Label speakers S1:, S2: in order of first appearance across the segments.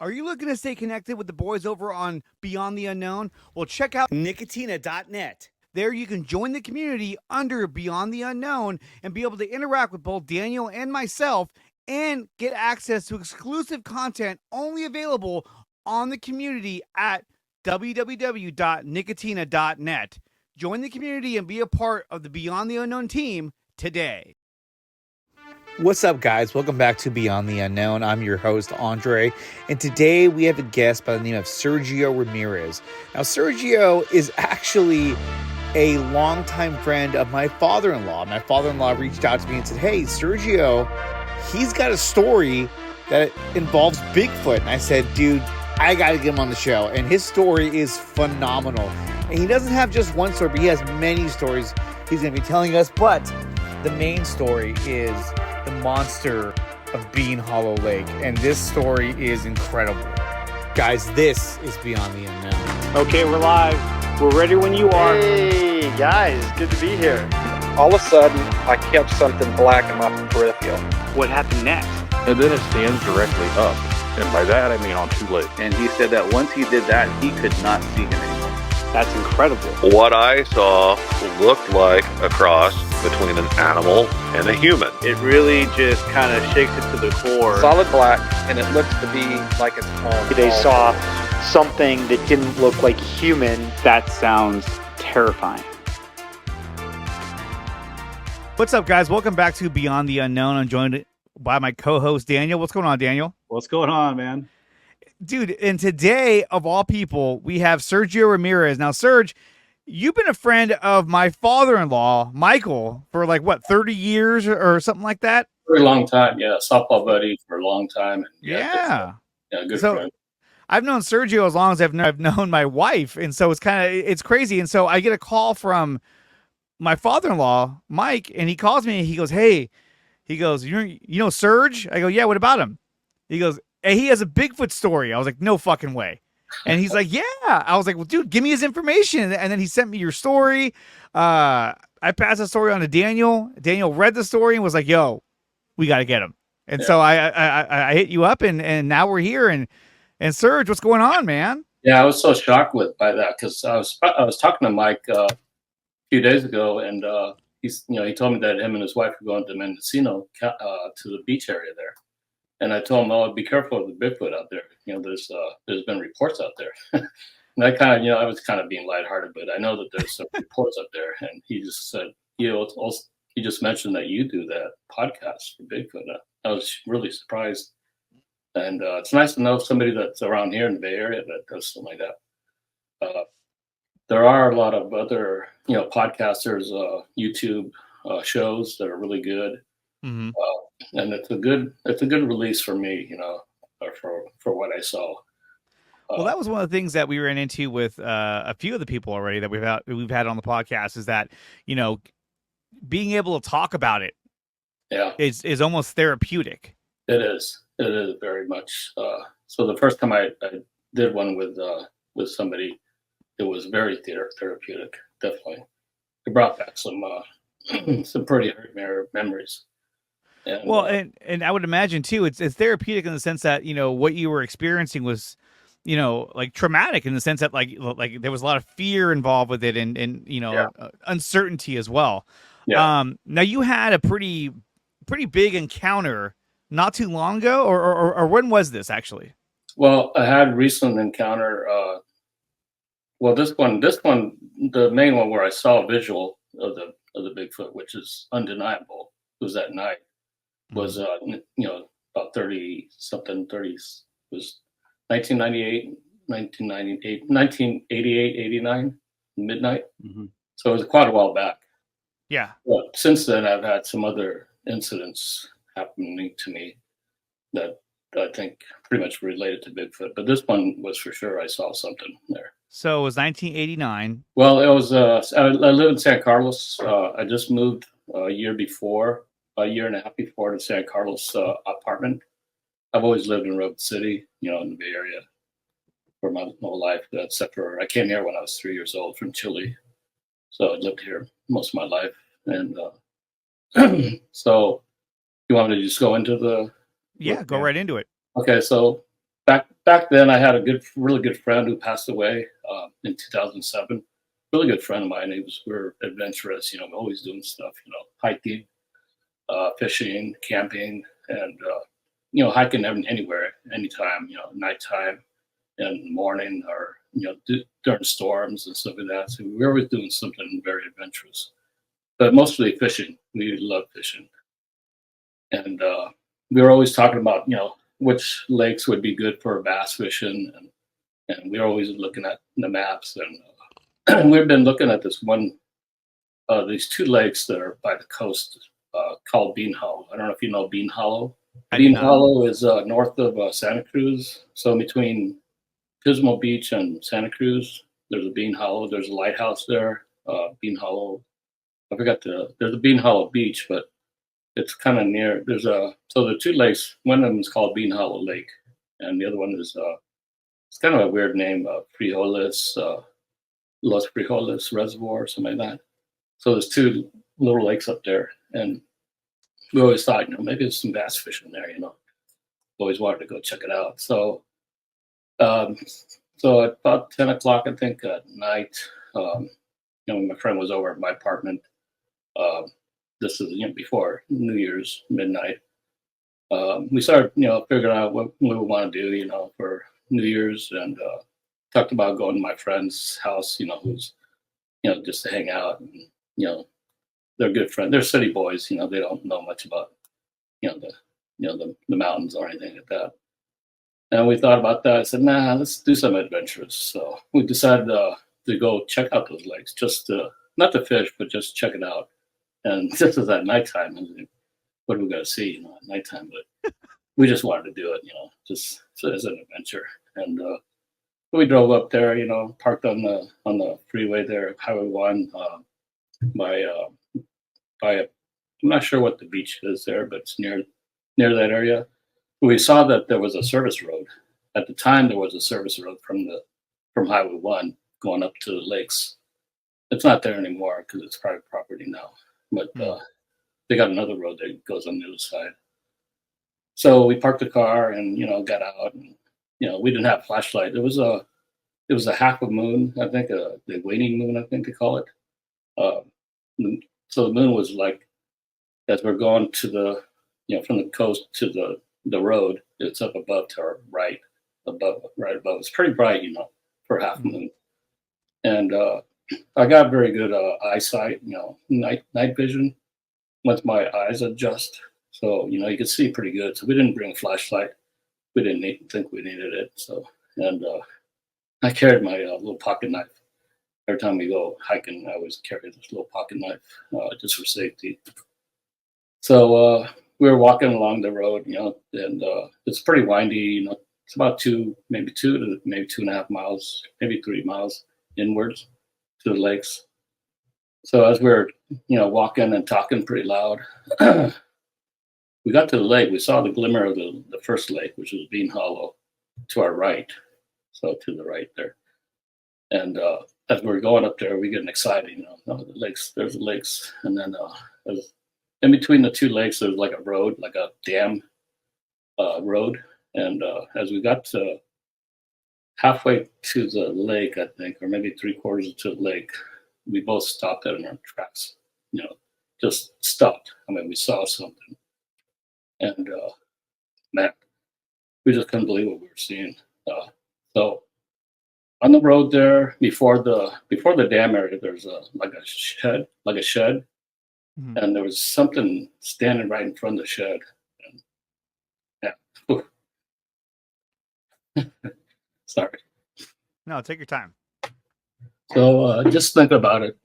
S1: Are you looking to stay connected with the boys over on Beyond the Unknown? Well, check out Nicotina.net. There you can join the community under Beyond the Unknown and be able to interact with both Daniel and myself and get access to exclusive content only available on the community at www.nicotina.net. Join the community and be a part of the Beyond the Unknown team today. What's up, guys? Welcome back to Beyond the Unknown. I'm your host, Andre, and today we have a guest by the name of Sergio Ramirez. Now, Sergio is actually a longtime friend of my father-in-law. My father-in-law reached out to me and said, hey, Sergio, he's got a story that involves Bigfoot. And I said, dude, I got to get him on the show. And his story is phenomenal. And he doesn't have just one story, but he has many stories he's going to be telling us. But the main story is the monster of Bean Hollow Lake. And this story is incredible. Guys, this is Beyond the Unknown.
S2: Okay, we're live. We're ready when you are.
S3: Hey, guys. Good to be here.
S4: All of a sudden, I catch something black in my peripheral.
S2: What happened next?
S5: And then it stands directly up. And by that, I mean on two legs.
S6: And he said that once he did that, he could not see him anymore.
S2: That's incredible.
S5: What I saw looked like a cross between an animal and a human.
S3: It really just kind of shakes it to the core.
S4: Solid black, and it looks to be like it's home.
S2: They saw something that didn't look like human. That sounds terrifying.
S1: What's up, guys? Welcome back to Beyond the Unknown. I'm joined by my co-host, Daniel. What's going on, Daniel?
S7: What's going on, man?
S1: Dude, and today, of all people, we have Sergio Ramirez. Now, Serge, you've been a friend of my father-in-law, Michael, for like, what, 30 years or something like that?
S8: For a long time, yeah. Softball buddy for a long time. And
S1: yeah.
S8: Good friend.
S1: I've known Sergio as long as I've known my wife, and so it's crazy. And so I get a call from my father-in-law, Mike, and he calls me and he goes, hey, he goes, you know Serge? I go, yeah, what about him? He goes, hey, he has a Bigfoot story. I was like, no fucking way. And he's like, yeah. I was like, well, dude, give me his information. And then he sent me your story. I passed the story on to Daniel. Daniel read the story and was like, yo, we got to get him. And so I hit you up and now we're here. And Serge, what's going on, man?
S8: Yeah, I was so shocked by that because I was talking to Mike a few days ago, and he told me that him and his wife were going to Mendocino to the beach area there. And I told him, oh, be careful of the Bigfoot out there. There's been reports out there. And I kind of, I was kind of being lighthearted, but I know that there's some reports up there. And he just said, he just mentioned that you do that podcast for Bigfoot. I was really surprised. And it's nice to know somebody that's around here in the Bay Area that does something like that. There are a lot of other, podcasters, YouTube shows that are really good. Mm-hmm. And it's a good release for me, for what I saw.
S1: Well, that was one of the things that we ran into with a few of the people already that we've had on the podcast is that, being able to talk about it is almost therapeutic.
S8: It is very much. So the first time I did one with somebody, it was very therapeutic. Definitely, it brought back some pretty hurt memories.
S1: And I would imagine too, it's therapeutic in the sense that what you were experiencing was, like traumatic in the sense that like there was a lot of fear involved with it and uncertainty as well. Yeah. Now you had a pretty big encounter not too long ago, or when was this actually?
S8: Well, I had a recent encounter. This one, the main one where I saw a visual of the Bigfoot, which is undeniable. It was that night. Was about 30 was 1988, 89 midnight. Mm-hmm. So it was quite a while back.
S1: Yeah.
S8: But since then, I've had some other incidents happening to me that I think pretty much related to Bigfoot. But this one was for sure. I saw something there.
S1: So it was 1989.
S8: Well, it was. I live in San Carlos. I just moved a year and a half before to San Carlos apartment. I've always lived in Road City, in the Bay Area for my whole life, except for I came here when I was 3 years old from Chile. So I lived here most of my life. And so you want me to just go into the...
S1: Yeah, go right into it.
S8: Okay, so back then, I had a really good friend who passed away in 2007. Really good friend of mine. We were adventurous, always doing stuff, hiking, fishing, camping, and hiking anywhere, anytime, nighttime and morning, or during storms and stuff like that. So we were always doing something very adventurous, but mostly fishing. We love fishing, and we were always talking about which lakes would be good for bass fishing, and we were always looking at the maps, and we've been looking at these two lakes that are by the coast called Bean Hollow. I don't know if you know Bean Hollow. Bean Hollow is north of Santa Cruz, so between Pismo Beach and Santa Cruz, there's a Bean Hollow. There's a lighthouse there, Bean Hollow. There's a Bean Hollow Beach, but it's kind of near. So the two lakes. One of them is called Bean Hollow Lake, and the other one is it's kind of a weird name, Frijoles, Los Frijoles Reservoir, or something like that. So there's two little lakes up there, and we always thought, maybe there's some bass fishing there. Always wanted to go check it out. So, so at about 10 o'clock, I think at night, my friend was over at my apartment. This is before New Year's midnight. We started figuring out what we want to do for New Year's, and talked about going to my friend's house, who's just to hang out, and they're good friends. They're city boys, they don't know much about the mountains or anything like that. And we thought about that. I said, nah, let's do some adventures. So we decided to go check out those lakes, just not to fish, but just check it out. And this was at nighttime. And what are we going to see, at nighttime? But we just wanted to do it, just as an adventure. And we drove up there, parked on the freeway there, Highway 1, by I'm not sure what the beach is there, but it's near that area. We saw that there was a service road. At the time, there was a service road from Highway 1 going up to the lakes. It's not there anymore because it's private property now. But they got another road that goes on the other side. So we parked the car and got out. And we didn't have flashlight. It was a half a moon, I think, the waning moon, I think they call it. So the moon was like, as we're going to from the coast to the road, it's up above to our right above. It's pretty bright, for half moon. And I got very good eyesight, night vision once my eyes adjust. So, you could see pretty good. So we didn't bring a flashlight. We didn't think we needed it. So, and I carried my little pocket knife. Every time we go hiking, I always carry this little pocket knife just for safety. So we were walking along the road, and it's pretty windy. It's about maybe 2.5 miles, maybe 3 miles inwards to the lakes. So as we were, walking and talking pretty loud, we got to the lake. We saw the glimmer of the first lake, which was Bean Hollow, to our right. So to the right there. And as we were going up there, we getting excited, the lakes, there's the lakes. And then in between the two lakes, there's like a road, like a dam road. And as we got to halfway to the lake, I think, or maybe 3/4 to the lake, we both stopped in our tracks, just stopped. I mean, we saw something. And man, we just couldn't believe what we were seeing. So on the road there, before the dam area, there's a shed,
S1: Mhm.
S8: and there was something standing right in front of the shed. And, yeah. Sorry.
S1: No, take your time.
S8: So just think about it,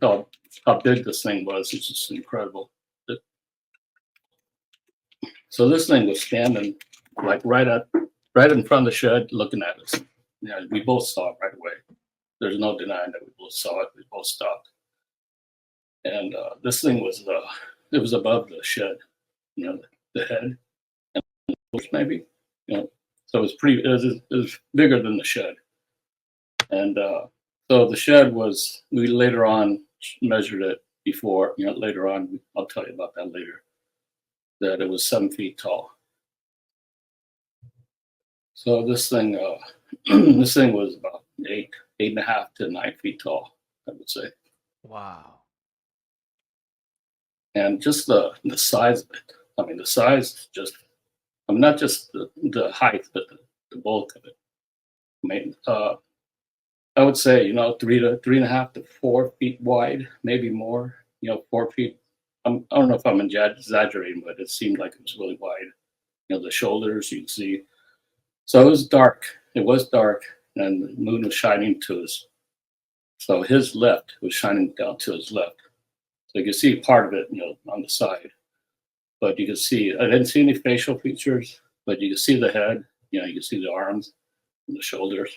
S8: how big this thing was. It's just incredible. So this thing was standing like right in front of the shed, looking at us. We both saw it right away. There's no denying that we both saw it. We both stopped. And this thing was it was above the shed, the head, and maybe, so it was bigger than the shed. And so the shed we later on measured it before, later on, I'll tell you about that later, that it was 7 feet tall. So this thing, this thing was about 8.5 to 9 feet tall, I would say.
S1: Wow.
S8: And just the size of it. I mean, the size just, I mean, not just the height, but the bulk of it. I mean, I would say, 3.5 to 4 feet wide, maybe more, 4 feet. I don't know if I'm exaggerating, but it seemed like it was really wide. The shoulders, you can see. So it was dark. It was dark, and the moon was shining to us. So his left was shining down to his left. So you could see part of it, on the side. But you could see, I didn't see any facial features, but you could see the head, you could see the arms and the shoulders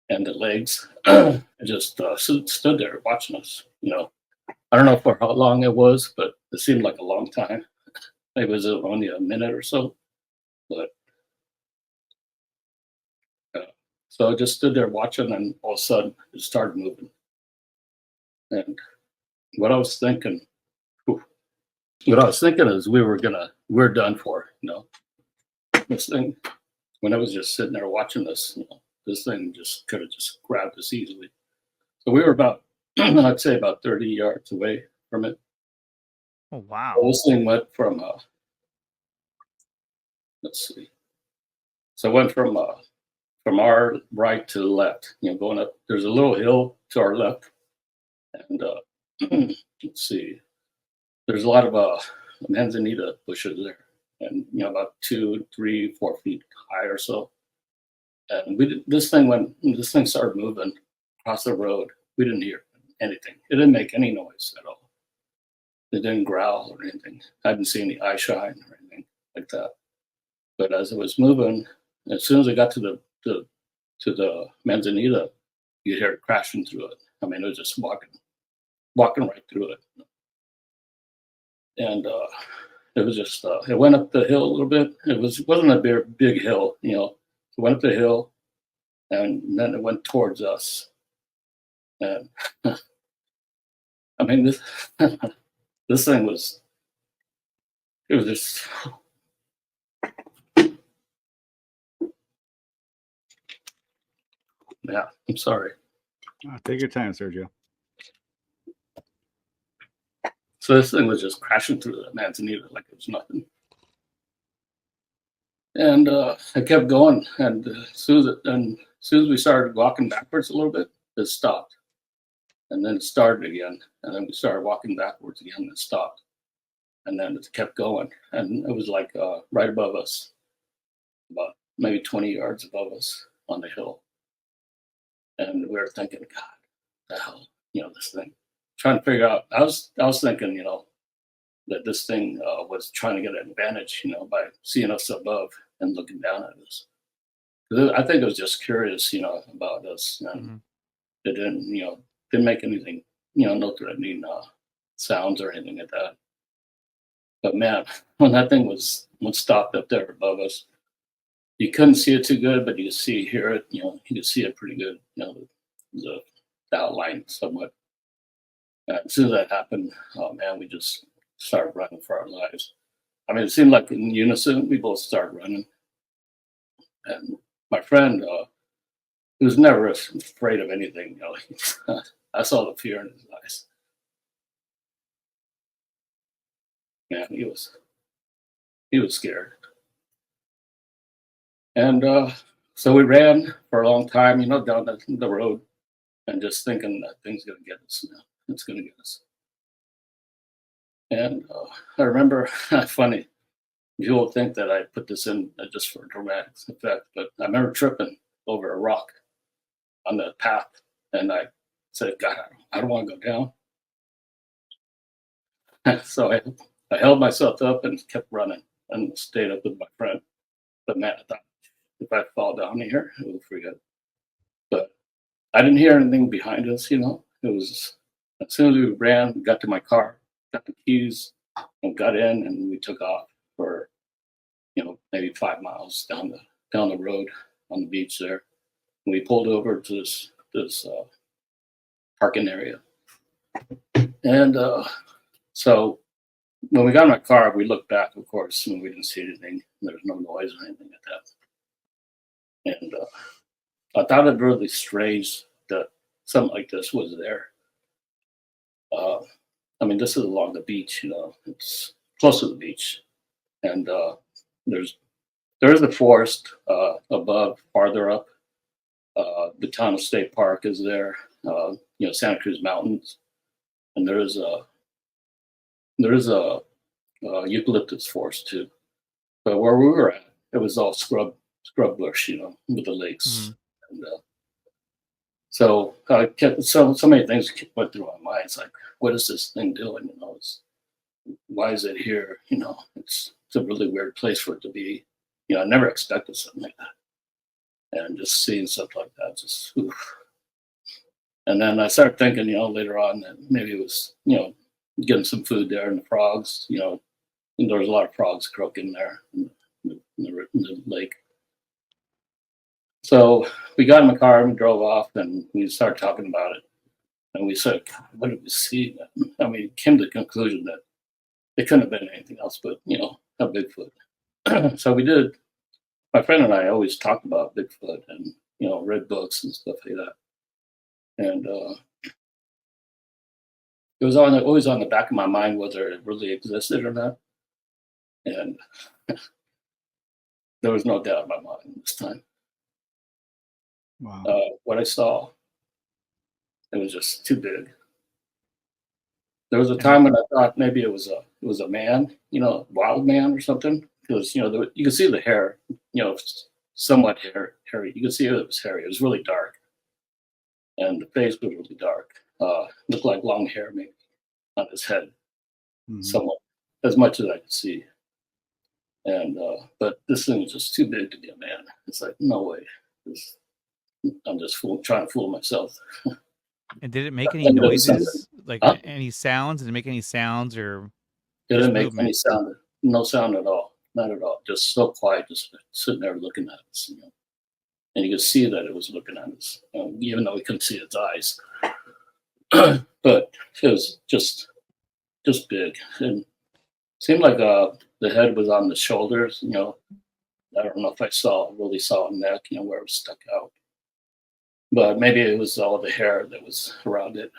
S8: and the legs. It just stood there watching us, I don't know for how long it was, but it seemed like a long time. Maybe it was only a minute or so. But so I just stood there watching, and all of a sudden it started moving. And what I was thinking is we're done for, This thing, when I was just sitting there watching this, this thing just could have just grabbed us easily. So we were about, I'd say about 30 yards away from it.
S1: Oh, wow.
S8: So this thing went from, let's see. So it went from our right to the left, going up. There's a little hill to our left. And let's see. There's a lot of manzanita bushes there. And, about 2, 3, 4 feet high or so. And this thing started moving across the road. We didn't hear anything. It didn't make any noise at all. It didn't growl or anything. I didn't see any eye shine or anything like that. But as it was moving, as soon as it got to the manzanita, you hear it crashing through it. I mean, it was just walking right through it. And it was just it went up the hill a little bit. It wasn't a big hill, It went up the hill, and then it went towards us. And I mean, this thing was, it was just. Yeah, I'm sorry.
S7: Take your time, Sergio.
S8: So this thing was just crashing through the manzanita like it was nothing. And I kept going, and as soon as we started walking backwards a little bit, it stopped. And then it started again, and then we started walking backwards again, and it stopped. And then it kept going, and it was like right above us, about maybe 20 yards above us on the hill. And we were thinking, God, the hell, this thing. Trying to figure out. I was thinking, that this thing was trying to get an advantage, by seeing us above and looking down at us. I think it was just curious, about us, and it didn't make anything, no threatening sounds or anything like that. But man, when that thing was stopped up there above us, you couldn't see it too good, but you could hear it. You could see it pretty good. The outline somewhat. As soon as that happened, oh man, we just started running for our lives. I mean, it seemed like in unison, we both started running. And my friend, he was never afraid of anything. I saw the fear in his eyes. Man, he was scared. And so we ran for a long time, down the road, and just thinking that thing's going to get us now. It's going to get us. And I remember, funny, you'll think that I put this in just for dramatic effect, but I remember tripping over a rock on the path, and I said, God, I don't want to go down. So I held myself up and kept running and stayed up with my friend. But man, I thought, if I fall down here, it would forget. But I didn't hear anything behind us, It was, as soon as we ran, we got to my car, got the keys, and got in, and we took off for, maybe 5 miles down the road on the beach there. And we pulled over to this parking area. And so when we got in my car, we looked back, of course, and we didn't see anything. There was no noise or anything like that. And I thought it really strange that something like this was there. I mean, this is along the beach, it's close to the beach, and there is a forest above, farther up. The town of State Park is there, Santa Cruz Mountains, and there is a eucalyptus forest too. But where we were at, it was all scrub bush, with the lakes. And, so I kept so many things went through my mind. It's like, what is this thing doing? Why is it here? It's a really weird place for it to be. I never expected something like that, and just seeing stuff like that, just oof. And then I started thinking, later on that maybe it was, getting some food there and the frogs, and there was a lot of frogs croaking there in the lake. So we got in the car and we drove off, and we started talking about it. And we said, God, what did we see? I mean, it came to the conclusion that it couldn't have been anything else but, a Bigfoot. So we did. My friend and I always talked about Bigfoot and, read books and stuff like that. And it was always on the back of my mind whether it really existed or not. And there was no doubt in my mind this time.
S7: Wow.
S8: What I saw, it was just too big. There was a time when I thought maybe it was a man, wild man or something, because you could see the hair, somewhat hairy. You could see it was hairy. It was really dark, and the face was really dark. Looked like long hair maybe on his head, somewhat, as much as I could see. And but this thing was just too big to be a man. It's like, no way. I'm just trying to fool myself.
S1: And did it make any noises? Like any sounds? Did it make any sounds or?
S8: It didn't make any sound. No sound at all. Not at all. Just so quiet, just sitting there looking at us. And you could see that it was looking at us, even though we couldn't see its eyes. But it was just big. And it seemed like the head was on the shoulders. I don't know if I really saw a neck, where it was stuck out. But maybe it was all the hair that was around it.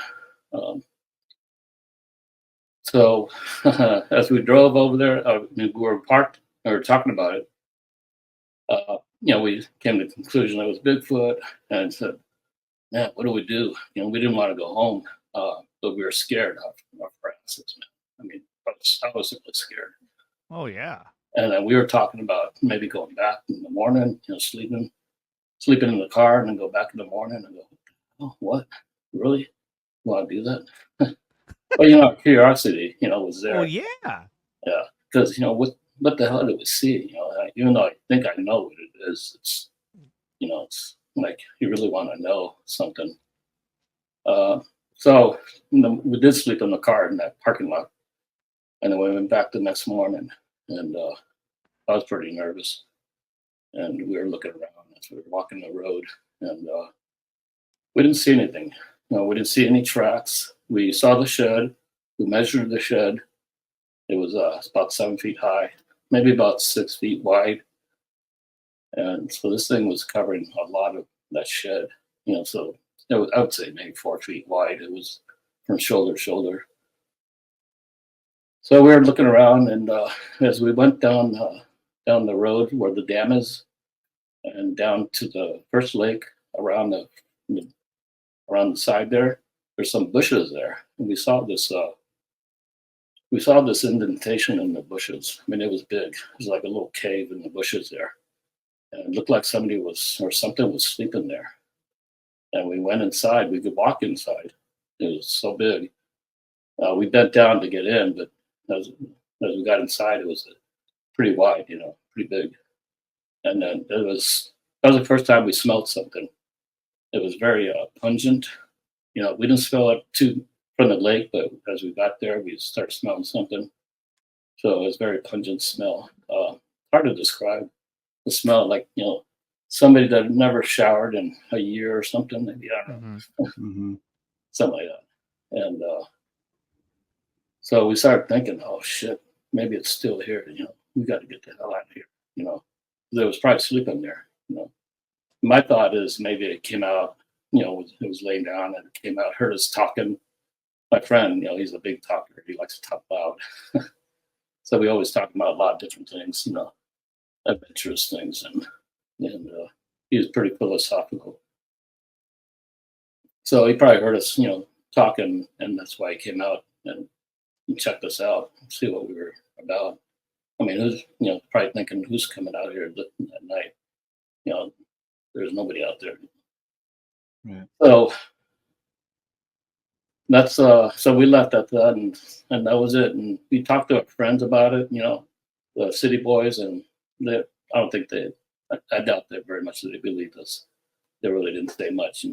S8: So as we drove over there, we were parked, we were talking about it. We came to the conclusion it was Bigfoot, and said, "Man, what do we do?" We didn't want to go home, but we were scared of our asses, man. I mean, I was really scared.
S1: Oh yeah.
S8: And then we were talking about maybe going back in the morning, sleeping in the car, and then go back in the morning and go, "Oh, what? Really? You want to do that?" But curiosity, was there.
S1: Oh yeah.
S8: Yeah, because what the hell did we see? Even though I think I know what it is, it's like you really want to know something. So we did sleep in the car in that parking lot, and then we went back the next morning, and I was pretty nervous, and we were looking around as we were walking the road, and we didn't see anything. We didn't see any tracks. We saw the shed. We measured the shed. It was about 7 feet high, maybe about 6 feet wide. And so this thing was covering a lot of that shed, so I would say maybe 4 feet wide. It was from shoulder to shoulder. So we were looking around, and as we went down the road where the dam is, and down to the first lake around the side there's some bushes there, and we saw this indentation in the bushes. I mean, it was big. It was like a little cave in the bushes there, and it looked like something was sleeping there. And we went inside. We could walk inside. It was so big. We bent down to get in, but as we got inside, it was pretty wide, pretty big. And then that was the first time we smelled something. It was very pungent. We didn't smell it too from the lake, but as we got there, we started smelling something. So it was a very pungent smell. Hard to describe the smell, like somebody that had never showered in a year or something. Maybe, I don't know, something like that. And so we started thinking, oh shit, maybe it's still here. We got to get the hell out of here. There was probably sleeping there. my thought is maybe it came out, it was laying down and it came out, heard us talking. My friend, he's a big talker. He likes to talk loud. So we always talk about a lot of different things, adventurous things. And he was pretty philosophical. So he probably heard us, talking, and that's why he came out and checked us out and see what we were about. I mean, who's, probably thinking, who's coming out here at night? There's nobody out there.
S7: Right.
S8: So that's so we left at that, and that was it. And we talked to our friends about it, the city boys, and I don't think I doubt that very much that they believed us. They really didn't say much,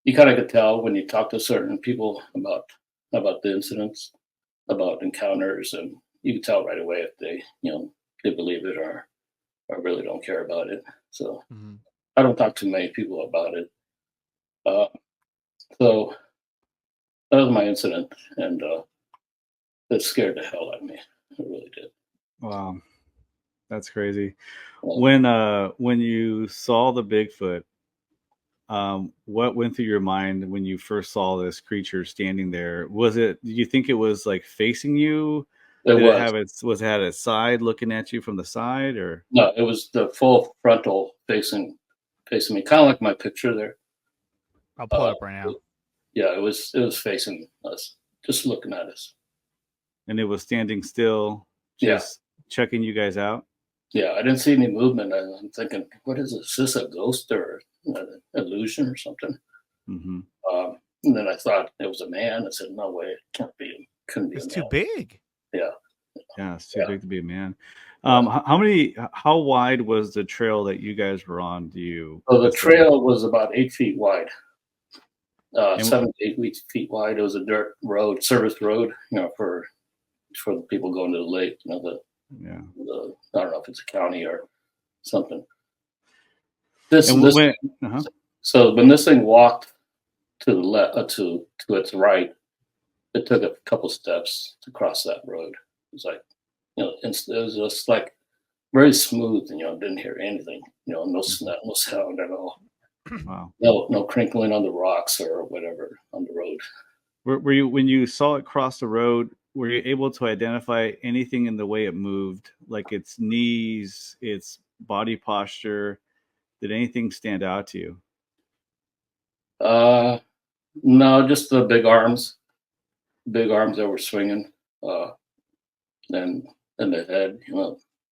S8: you kind of could tell when you talk to certain people about the incidents, about encounters, and you can tell right away if they they believe it or really don't care about it. So I don't talk to many people about it. So that was my incident, and it scared the hell out of me. It really did.
S7: Wow, that's crazy. When you saw the Bigfoot, what went through your mind when you first saw this creature standing there? Did you think it was like facing you?
S8: It
S7: was it had its side looking at you from the side, or
S8: no? It was the full frontal facing me, kind of like my picture there.
S1: I'll pull it up right now.
S8: Yeah, it was facing us, just looking at us.
S7: And it was standing still, just checking you guys out.
S8: Yeah, I didn't see any movement. I'm thinking, what is this? Is this a ghost or an illusion or something?
S7: Mm-hmm.
S8: And then I thought it was a man. I said, no way, it can't be. Couldn't be.
S1: It's too big.
S8: Yeah.
S7: Yeah, it's too big to be a man. How wide was the trail that you guys were on?
S8: So the trail was about 8 feet wide. 7 to 8 feet wide. It was a dirt road, service road, for the people going to the lake. I don't know if it's a county or something. So when this thing walked to the left, to its right, it took a couple steps to cross that road. It was like, it was just like very smooth, and didn't hear anything, no sound at all.
S7: Wow.
S8: No crinkling on the rocks or whatever on the road.
S7: Were you, when you saw it cross the road, were you able to identify anything in the way it moved, like its knees, its body posture? Did anything stand out to you?
S8: No, just the big arms that were swinging, and the head.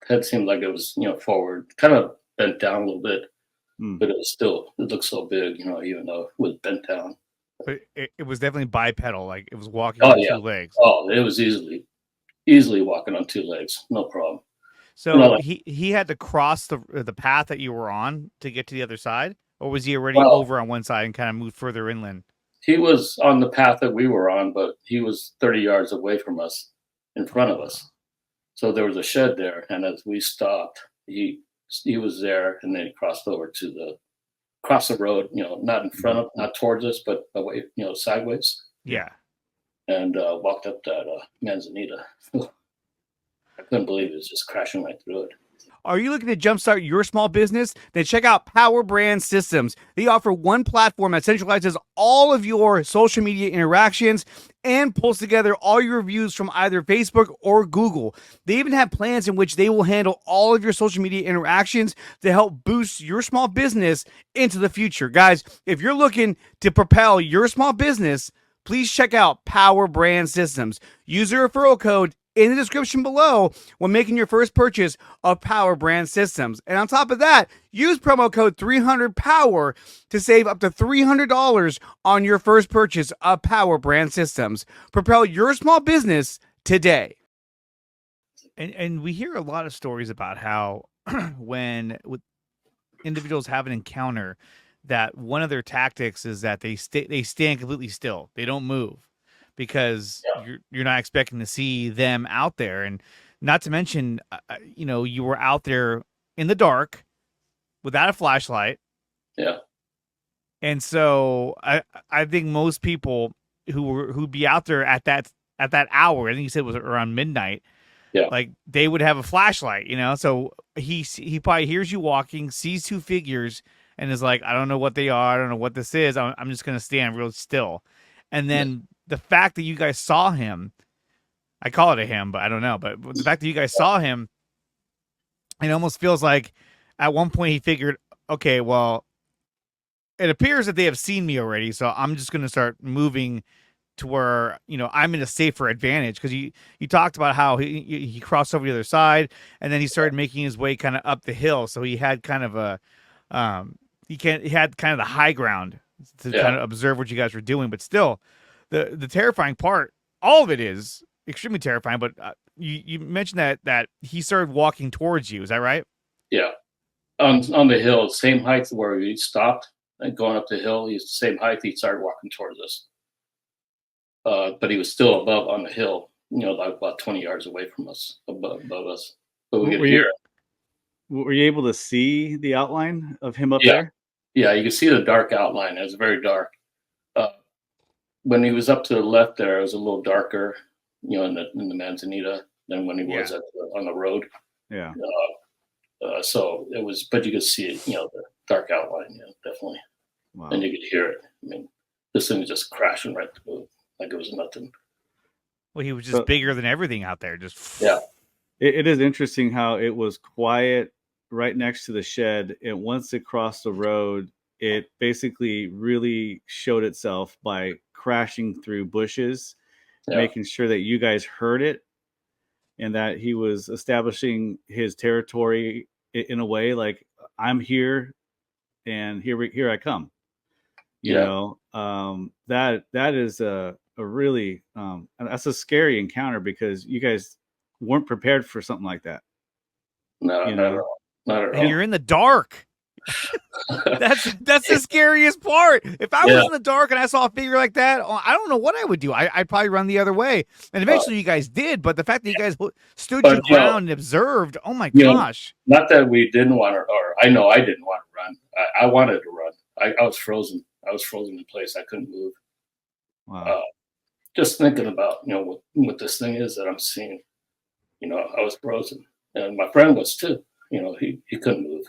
S8: Head seemed like it was forward, kind of bent down a little bit. But it looked so big, even though it was bent down.
S1: But it was definitely bipedal, like it was walking on two legs.
S8: Oh, it was easily walking on two legs, no problem.
S1: So he had to cross the path that you were on to get to the other side, or was he already over on one side and kind of moved further inland?
S8: He was on the path that we were on, but he was 30 yards away from us, in front of us. So there was a shed there, and as we stopped, he was there, and then he crossed over across the road, not in front of, not towards us, but away, sideways.
S1: Yeah.
S8: And walked up that manzanita. I couldn't believe it was just crashing right through it.
S1: Are you looking to jumpstart your small business? Then check out Power Brand Systems. They offer one platform that centralizes all of your social media interactions and pulls together all your reviews from either Facebook or Google. They even have plans in which they will handle all of your social media interactions to help boost your small business into the future. Guys, if you're looking to propel your small business, please check out Power Brand Systems. Use the referral code in the description below when making your first purchase of Power Brand Systems. And on top of that, use promo code 300POWER to save up to $300 on your first purchase of Power Brand Systems. Propel your small business today. And we hear a lot of stories about how when individuals have an encounter, that one of their tactics is that they stand completely still. They don't move, because you're not expecting to see them out there. And not to mention, you were out there in the dark without a flashlight.
S8: Yeah.
S1: And so I think most people who'd be out there at that hour, I think you said it was around midnight,
S8: Yeah.
S1: like they would have a flashlight, you know. So he probably hears you walking, sees two figures, and is like, I don't know what they are, I don't know what this is. I'm just gonna stand real still. And then the fact that you guys saw him, I call it a him, but I don't know. But the fact that you guys saw him, it almost feels like at one point he figured, okay, well, it appears that they have seen me already, so I'm just gonna start moving to where, you know, I'm in a safer advantage, because you talked about how he crossed over the other side, and then he started making his way kind of up the hill, so he had kind of a he had kind of the high ground to kind of observe what you guys were doing. But still, the terrifying part, all of it is extremely terrifying. But you mentioned that he started walking towards you. Is that right?
S8: Yeah. On the hill, same height where we stopped and going up the hill. He's the same height. He started walking towards us. But he was still above on the hill, you know, like about 20 yards away from us, above us. But we could hear it.
S7: Were you able to see the outline of him up
S8: Yeah.
S7: there?
S8: Yeah, you could see the dark outline. It was very dark. When he was up to the left there, it was a little darker, you know, in the Manzanita than when he was on the road.
S7: Yeah.
S8: So it was, but you could see it, you know, the dark outline, yeah, definitely.
S7: Wow.
S8: And you could hear it. I mean, this thing was just crashing right through, like it was nothing.
S1: Well, he was just bigger than everything out there. Just
S7: It is interesting how it was quiet right next to the shed, and once it crossed the road, it basically really showed itself by crashing through bushes, making sure that you guys heard it, and that he was establishing his territory in a way like, I'm here, and here I come. You know, that is a really that's a scary encounter, because you guys weren't prepared for something like that.
S8: No, not at all. Not at all.
S1: And you're in the dark. That's the scariest part. If I was in the dark and I saw a figure like that, I don't know what I would do. I'd probably run the other way. And eventually you guys did, but the fact that you guys stood your ground and observed, oh my gosh.
S8: Know, not that we didn't want to, or I know I didn't want to run. I wanted to run. I was frozen. I was frozen in place. I couldn't move.
S7: Wow.
S8: Just thinking about, you know, what this thing is that I'm seeing. You know, I was frozen. And my friend was too. You know, he couldn't move.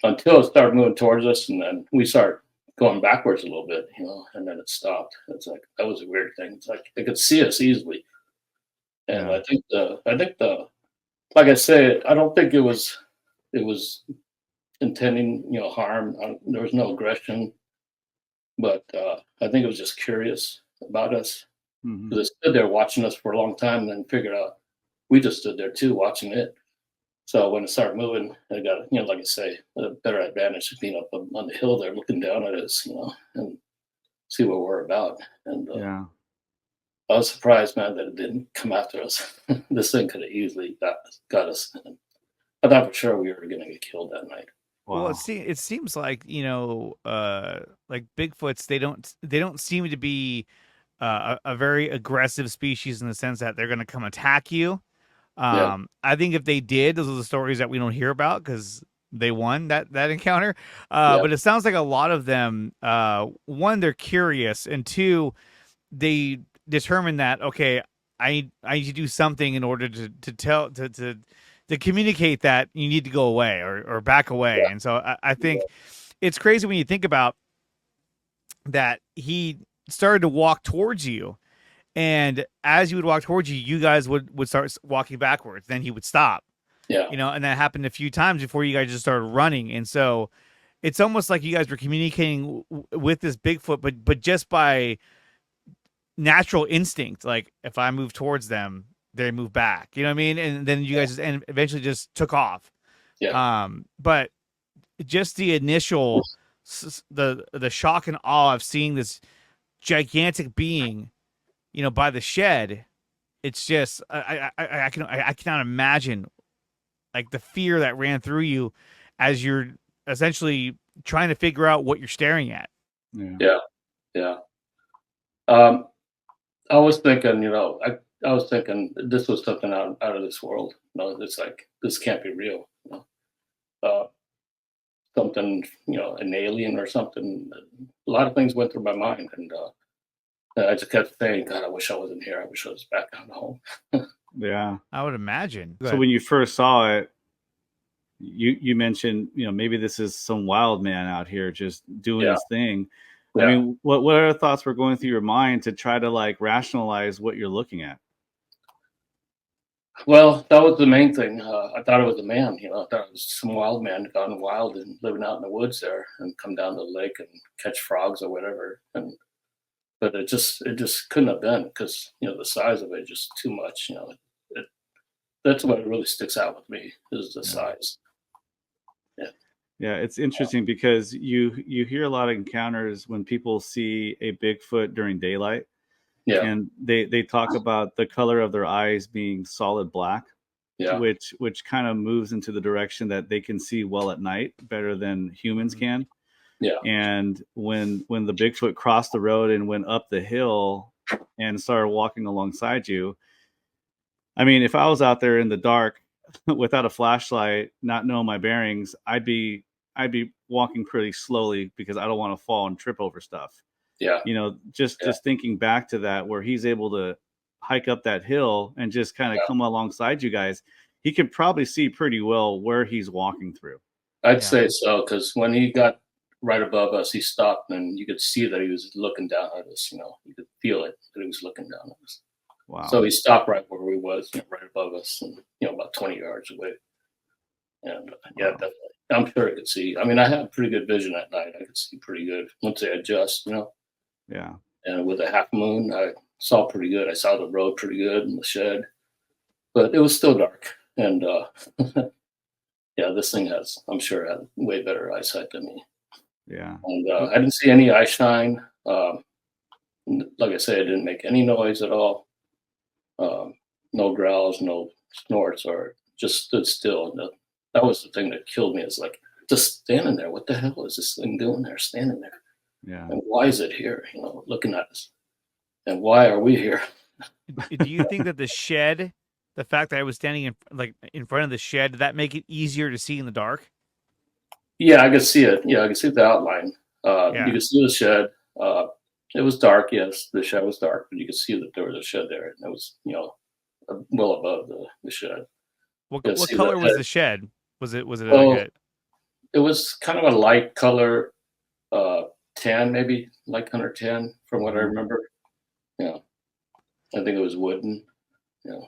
S8: Until it started moving towards us, and then we started going backwards a little bit, you know, and then it stopped. It's like, that was a weird thing. It's like they could see us easily. And I think the like I said, I don't think it was intending, you know, harm. There was no aggression, but I think it was just curious about us.
S7: Mm-hmm.
S8: They stood there watching us for a long time, and then figured out we just stood there too, watching it. So when it started moving, I got, you know, like I say, a better advantage of being up on the hill there, looking down at us, you know, and see what we're about. And I was surprised, man, that it didn't come after us. This thing could have easily got us. I thought for sure we were going to get killed that night.
S1: Wow. Well, it seems like, you know, like Bigfoots, they don't seem to be a very aggressive species, in the sense that they're going to come attack you. I think if they did, those are the stories that we don't hear about, because they won that encounter. But it sounds like a lot of them, one, they're curious, and two, they determine that, okay, I need to do something in order to communicate that you need to go away or back away. And so I think it's crazy when you think about that. He started to walk towards you, and as you would walk towards you, you guys would start walking backwards. Then he would stop. Yeah. You know, and that happened a few times before you guys just started running. And so it's almost like you guys were communicating with this Bigfoot, but just by natural instinct. Like, if I move towards them, they move back. You know what I mean? And then you guys and eventually just took off. Yeah. But just the initial, the shock and awe of seeing this gigantic being, you know, by the shed, it's just I cannot imagine, like, the fear that ran through you as you're essentially trying to figure out what you're staring at.
S8: Yeah. I was thinking, you know, I was thinking this was something out of this world. You know, it's like, this can't be real. You know? Something, you know, an alien or something. A lot of things went through my mind, and I just kept saying, God, I wish I wasn't here. I wish I was back at home.
S7: Yeah.
S1: I would imagine.
S7: So when you first saw it, you mentioned, maybe this is some wild man out here just doing his thing. I mean, what other thoughts were going through your mind to try to like rationalize what you're looking at?
S8: Well, that was the main thing. I thought it was a man. I thought it was some wild man gone wild and living out in the woods there, and come down to the lake and catch frogs or whatever. But it just couldn't have been, because the size of it just too much. That's what really sticks out with me, is the size.
S7: Yeah, it's interesting because you hear a lot of encounters when people see a Bigfoot during daylight.
S8: Yeah.
S7: And they talk about the color of their eyes being solid black, which kind of moves into the direction that they can see well at night, better than humans can.
S8: Yeah.
S7: And when the Bigfoot crossed the road and went up the hill and started walking alongside you, I mean, if I was out there in the dark without a flashlight, not knowing my bearings, I'd be walking pretty slowly because I don't want to fall and trip over stuff.
S8: Yeah.
S7: Just thinking back to that, where he's able to hike up that hill and just kind of come alongside you guys, he could probably see pretty well where he's walking through.
S8: I'd say so, because when he got right above us, he stopped, and you could see that he was looking down at us. You could feel it, that he was looking down at us.
S7: Wow.
S8: So he stopped right where we was, right above us, and about 20 yards away. And definitely, I'm sure I could see. I mean, I had pretty good vision at night. I could see pretty good once I adjust.
S7: Yeah.
S8: And with a half moon, I saw pretty good. I saw the road pretty good and the shed, but it was still dark. And this thing has, I'm sure, had way better eyesight than me.
S7: Yeah.
S8: And I didn't see any eye shine. Like I said, it didn't make any noise at all. No growls, no snorts, or just stood still. That was the thing that killed me. It's like, just standing there. What the hell is this thing doing there, standing there?
S7: Yeah.
S8: And why is it here, looking at us? And why are we here?
S1: Do you think that the shed, the fact that I was standing in front of the shed, did that make it easier to see in the dark?
S8: Yeah, I could see it. Yeah, I could see the outline. You could see the shed. It was dark. Yes, the shed was dark, but you could see that there was a shed there, and it was, well above the shed.
S1: What color was the shed? Was it
S8: It was kind of a light color, tan, maybe light color tan, from what I remember. Yeah, I think it was wooden. Yeah,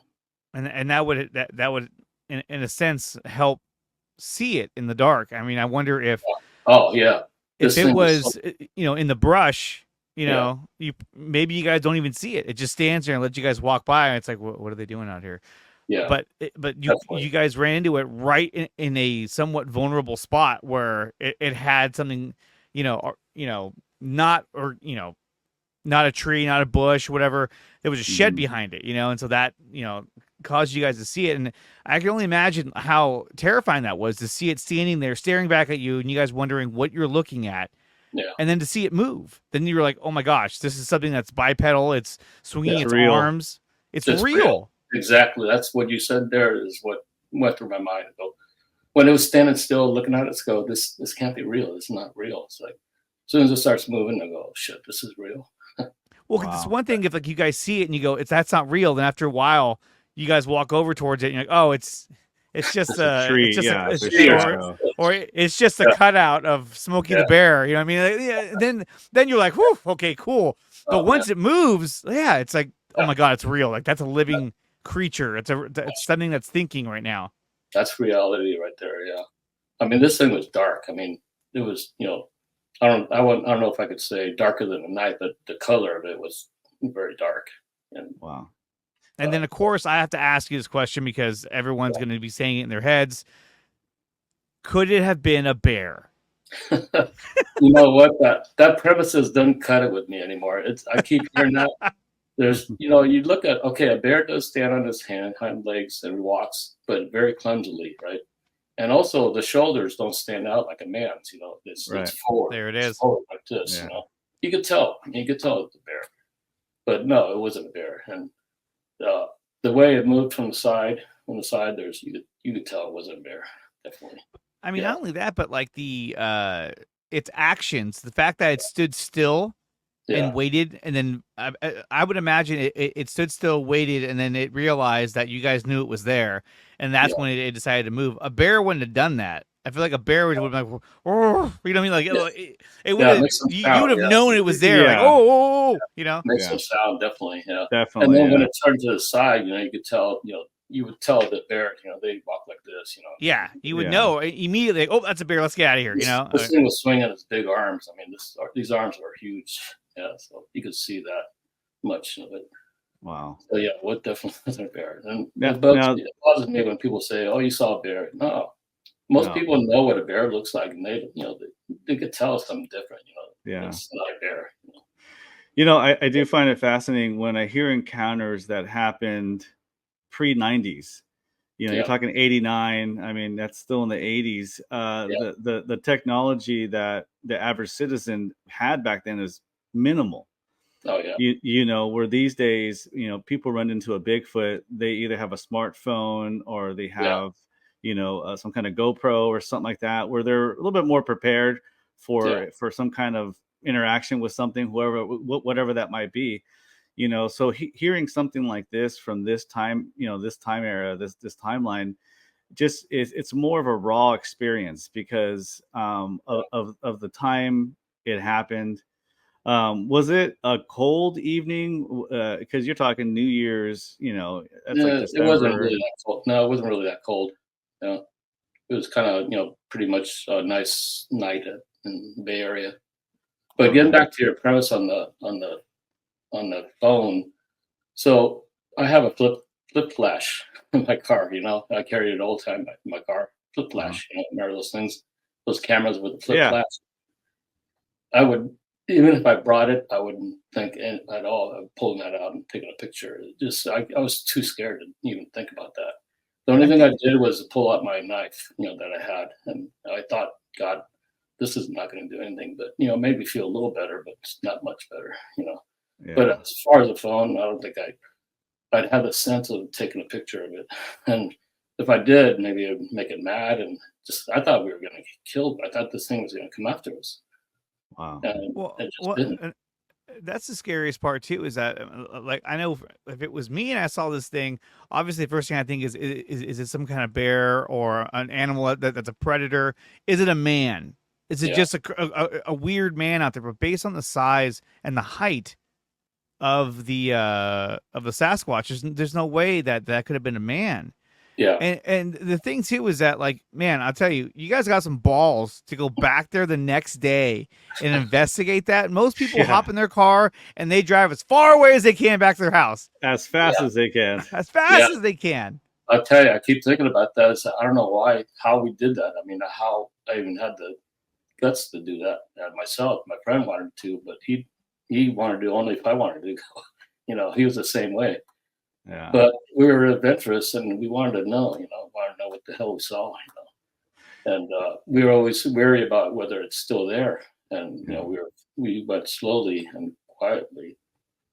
S1: and that would in a sense help see it in the dark. I mean, I wonder if if it was in the brush, maybe you guys don't even see it. It just stands there and lets you guys walk by, and it's like, what are they doing out here?
S8: Yeah,
S1: but you guys ran into it right in a somewhat vulnerable spot where it had something, not a tree, not a bush, whatever. There was a shed behind it, and so that caused you guys to see it. And I can only imagine how terrifying that was, to see it standing there, staring back at you, and you guys wondering what you're looking at.
S8: Yeah.
S1: And then to see it move, then you were like, oh my gosh, this is something that's bipedal. It's swinging its arms. It's real.
S8: Exactly. That's what you said there is what went through my mind. When it was standing still looking at it, go, this can't be real. It's not real. It's like, as soon as it starts moving, I go, oh, shit, this is real.
S1: Well, it's one thing if you guys see it and you go, that's not real. Then after a while, you guys walk over towards it and you're like, oh, it's just a tree, or it's just a cutout of Smokey the Bear. You know what I mean? Then you're like, whew, okay, cool. But once it moves, it's like, oh my God, it's real. Like, that's a living creature. It's something that's thinking right now.
S8: That's reality right there. Yeah. I mean, this thing was dark. I mean, it was, I don't know if I could say darker than the night, but the color of it was very dark. And
S7: wow.
S1: And then, of course, I have to ask you this question because everyone's going to be saying it in their heads. Could it have been a bear?
S8: You know what? That premises doesn't cut it with me anymore. I keep hearing that. There's, you look at, a bear does stand on his hind legs and walks, but very clumsily, right? And also the shoulders don't stand out like a man's, it's forward.
S1: There it is.
S8: Forward like this, You could tell. You could tell it's a bear. But no, it wasn't a bear. And the way it moved from the side, on the side, you could tell it wasn't a bear, definitely.
S1: I mean, not only that, but like its actions, the fact that it stood still and waited, and then I would imagine it stood still, waited, and then it realized that you guys knew it was there, and that's when it decided to move. A bear wouldn't have done that. I feel like a bear would have been like, oh, you know what I mean? Like it would have. You would have known it was there. Like you know,
S8: makes some sound, definitely. Yeah,
S7: definitely.
S8: And then when it turned to the side, you know, you could tell. You know, you would tell the bear. You know, they walk like this. You know.
S1: Yeah, you would know immediately. Oh, that's a bear. Let's get out of here. You know,
S8: this thing was swinging its big arms. I mean, these arms are huge. Yeah, so you could see that much of it.
S7: Wow.
S8: So yeah, what definitely was a bear. And it bothers me when people say, "Oh, you saw a bear." No, most people know what a bear looks like, and they could tell something different. You know, it's not a bear.
S7: You know, I do find it fascinating when I hear encounters that happened pre-90s. You know, you're talking 89. I mean, that's still in the 80s. The technology that the average citizen had back then is minimal.
S8: Oh yeah.
S7: You know, where these days, you know, people run into a Bigfoot, they either have a smartphone or they have, you know, some kind of GoPro or something like that, where they're a little bit more prepared for some kind of interaction with something, whatever that might be. You know, so hearing something like this from this time, you know, this time era, this timeline, just it's more of a raw experience because of the time it happened. Was it a cold evening? Because you're talking New Year's, you know, that's like December.
S8: It wasn't really that cold. No, it wasn't really that cold. You know, it was kind of, you know, pretty much a nice night in the Bay Area. But getting back to your premise on the phone, so I have a flip flash in my car. You know, I carry it all the time in my car. Flip flash, you know, remember those things, those cameras with the flip flash. I would, even if I brought it, I wouldn't think at all of pulling that out and taking a picture. Just I was too scared to even think about that. The only thing I did was pull out my knife, you know, that I had, and I thought, God, this is not going to do anything, but you know, made me feel a little better, but it's not much better, you know. But as far as the phone, I don't think I'd have a sense of taking a picture of it, and if I did, maybe it'd make it mad, and just I thought we were going to get killed. I thought this thing was going to come after us.
S7: Wow.
S8: And
S1: that's the scariest part too. Is that like I know if it was me and I saw this thing, obviously the first thing I think is it some kind of bear or an animal that's a predator? Is it a man? Is it just a weird man out there? But based on the size and the height of the Sasquatch, there's no way that could have been a man.
S8: Yeah.
S1: And the thing too is that, like, man, I'll tell you, you guys got some balls to go back there the next day and investigate that. Most people hop in their car and they drive as far away as they can back to their house.
S7: As fast as they can.
S1: As fast as they can.
S8: I'll tell you, I keep thinking about that. I don't know how we did that. I mean, how I even had the guts to do that myself. My friend wanted to, but he wanted to only if I wanted to go. You know, he was the same way.
S7: Yeah.
S8: But we were adventurous and we wanted to know, what the hell we saw, you know. And we were always wary about whether it's still there. And you know, we went slowly and quietly,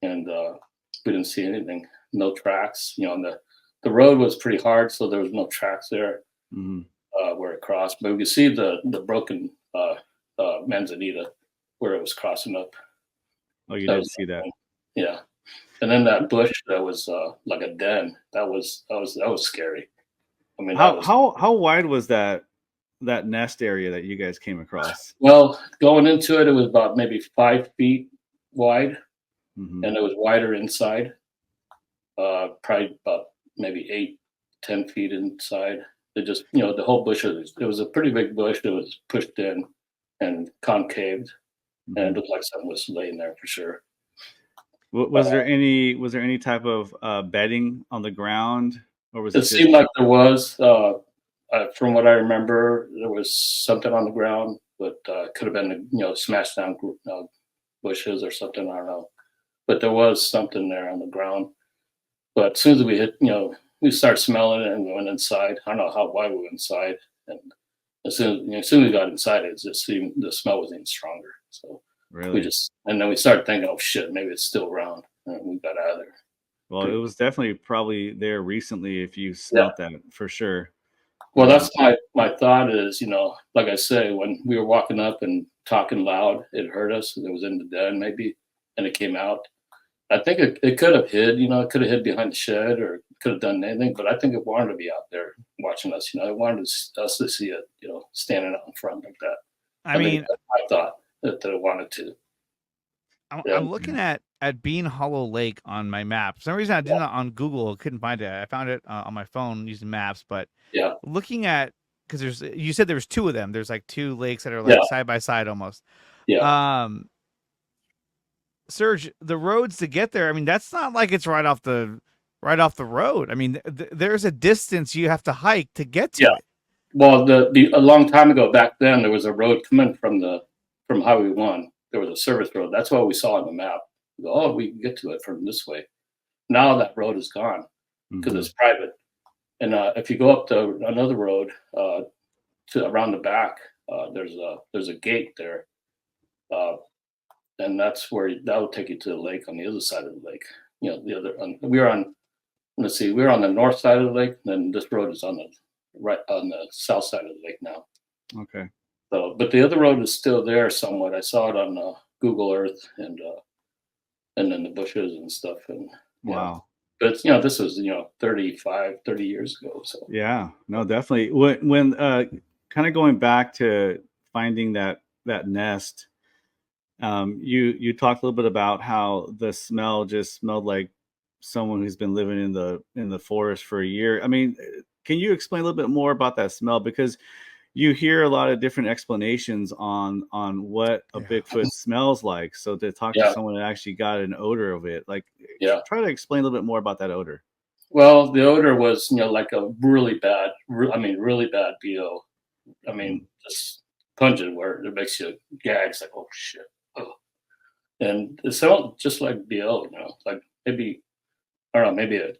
S8: and we didn't see anything. No tracks. You know, the road was pretty hard, so there was no tracks there where it crossed. But we could see the broken manzanita where it was crossing up.
S7: Oh, you did see that?
S8: Yeah. And then that bush that was like a den, that was scary. I mean,
S7: how wide was that nest area that you guys came across?
S8: Well, going into it, it was about maybe 5 feet wide, and it was wider inside. Probably about maybe 8-10 feet inside. It just, you know, the whole bush it was a pretty big bush that was pushed in and concaved, and it looked like something was laying there for sure.
S7: Was there any type of bedding on the ground, or was it
S8: seemed like there was? From what I remember, there was something on the ground, but could have been, you know, smashed down bushes or something. I don't know, but there was something there on the ground. But as soon as we hit, you know, we started smelling it and we went inside. I don't know why we went inside, and as soon as we got inside, it just seemed the smell was even stronger. So.
S7: Really?
S8: And then we started thinking, oh shit, maybe it's still around. And we got out of there.
S7: Well, it was definitely probably there recently if you smelt that for sure.
S8: Well, that's my thought is, you know, like I say, when we were walking up and talking loud, it hurt us. It was in the den maybe. and it came out. I think it could have hid, it could have hid behind the shed or could have done anything, but I think it wanted to be out there watching us. It wanted us to see it, standing out in front like that.
S1: I mean,
S8: I thought that it wanted to.
S1: I'm looking at Bean Hollow Lake on my map. For some reason, I did not on Google. I couldn't find it. I found it on my phone using maps. But looking at, because you said there was two of them. There's like two lakes that are like side by side almost.
S8: Yeah.
S1: Serge, the roads to get there. I mean, that's not like it's right off the road. I mean, there's a distance you have to hike to get to it.
S8: Well, a long time ago, back then, there was a road coming from Highway 1. There was a service road. That's what we saw on the map. We can get to it from this way. Now that road is gone because it's private. And if you go up to another road to around the back, there's a gate there, and that's where that will take you to the lake on the other side of the lake. The other we're on the north side of the lake. Then this road is on the south side of the lake now.
S7: Okay.
S8: So, but the other road is still there somewhat. I saw it on Google Earth and then the bushes and stuff. And
S7: wow.
S8: But this was 30 years ago. So
S7: yeah, no, definitely. When kind of going back to finding that nest, you talked a little bit about how the smell just smelled like someone who's been living in the forest for a year. I mean, can you explain a little bit more about that smell? Because you hear a lot of different explanations on what a Bigfoot smells like. So to talk to someone that actually got an odor of it, try to explain a little bit more about that odor.
S8: Well, the odor was, like a really bad BO. I mean, just pungent where it makes you gag. It's like, oh shit. Oh. And it smelled just like BO, like maybe, I don't know, maybe a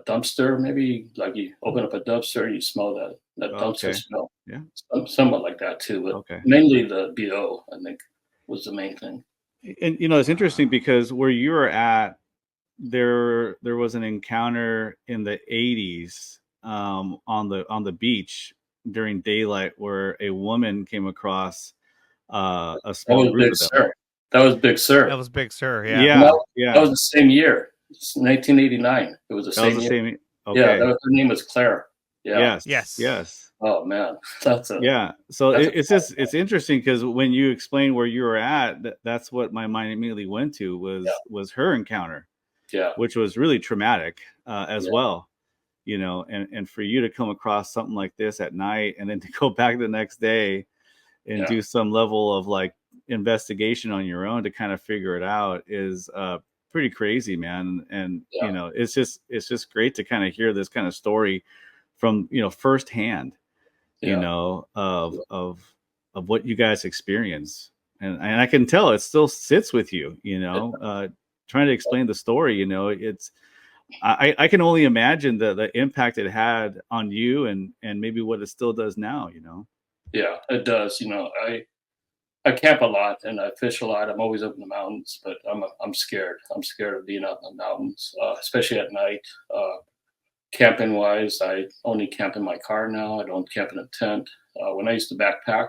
S8: dumpster, maybe like you open up a dumpster and you smell that dumpster smell.
S7: Yeah.
S8: Somewhat like that too, but mainly the BO, I think, was the main thing.
S7: And it's interesting because where you were at, there was an encounter in the 80s on the beach during daylight where a woman came across a small group of them.
S8: That was Big Sur.
S1: That was Big Sur.
S7: Yeah.
S8: That was the same year. It's 1989. It was the same year.
S7: Okay.
S8: Yeah, her name was Claire. Yeah.
S7: Yes.
S8: Oh man,
S7: So it's interesting because when you explain where you were at, that's what my mind immediately went to was her encounter.
S8: Yeah,
S7: which was really traumatic as well, and for you to come across something like this at night and then to go back the next day and do some level of like investigation on your own to kind of figure it out is pretty crazy, man. And it's just great to kind of hear this kind of story from firsthand, of what you guys experience, and I can tell it still sits with you, trying to explain the story. It's I can only imagine the impact it had on you and maybe what it still does now.
S8: Yeah, it does. I camp a lot and I fish a lot. I'm always up in the mountains, but I'm scared. I'm scared of being out in the mountains, especially at night. Camping wise, I only camp in my car now. I don't camp in a tent. When I used to backpack,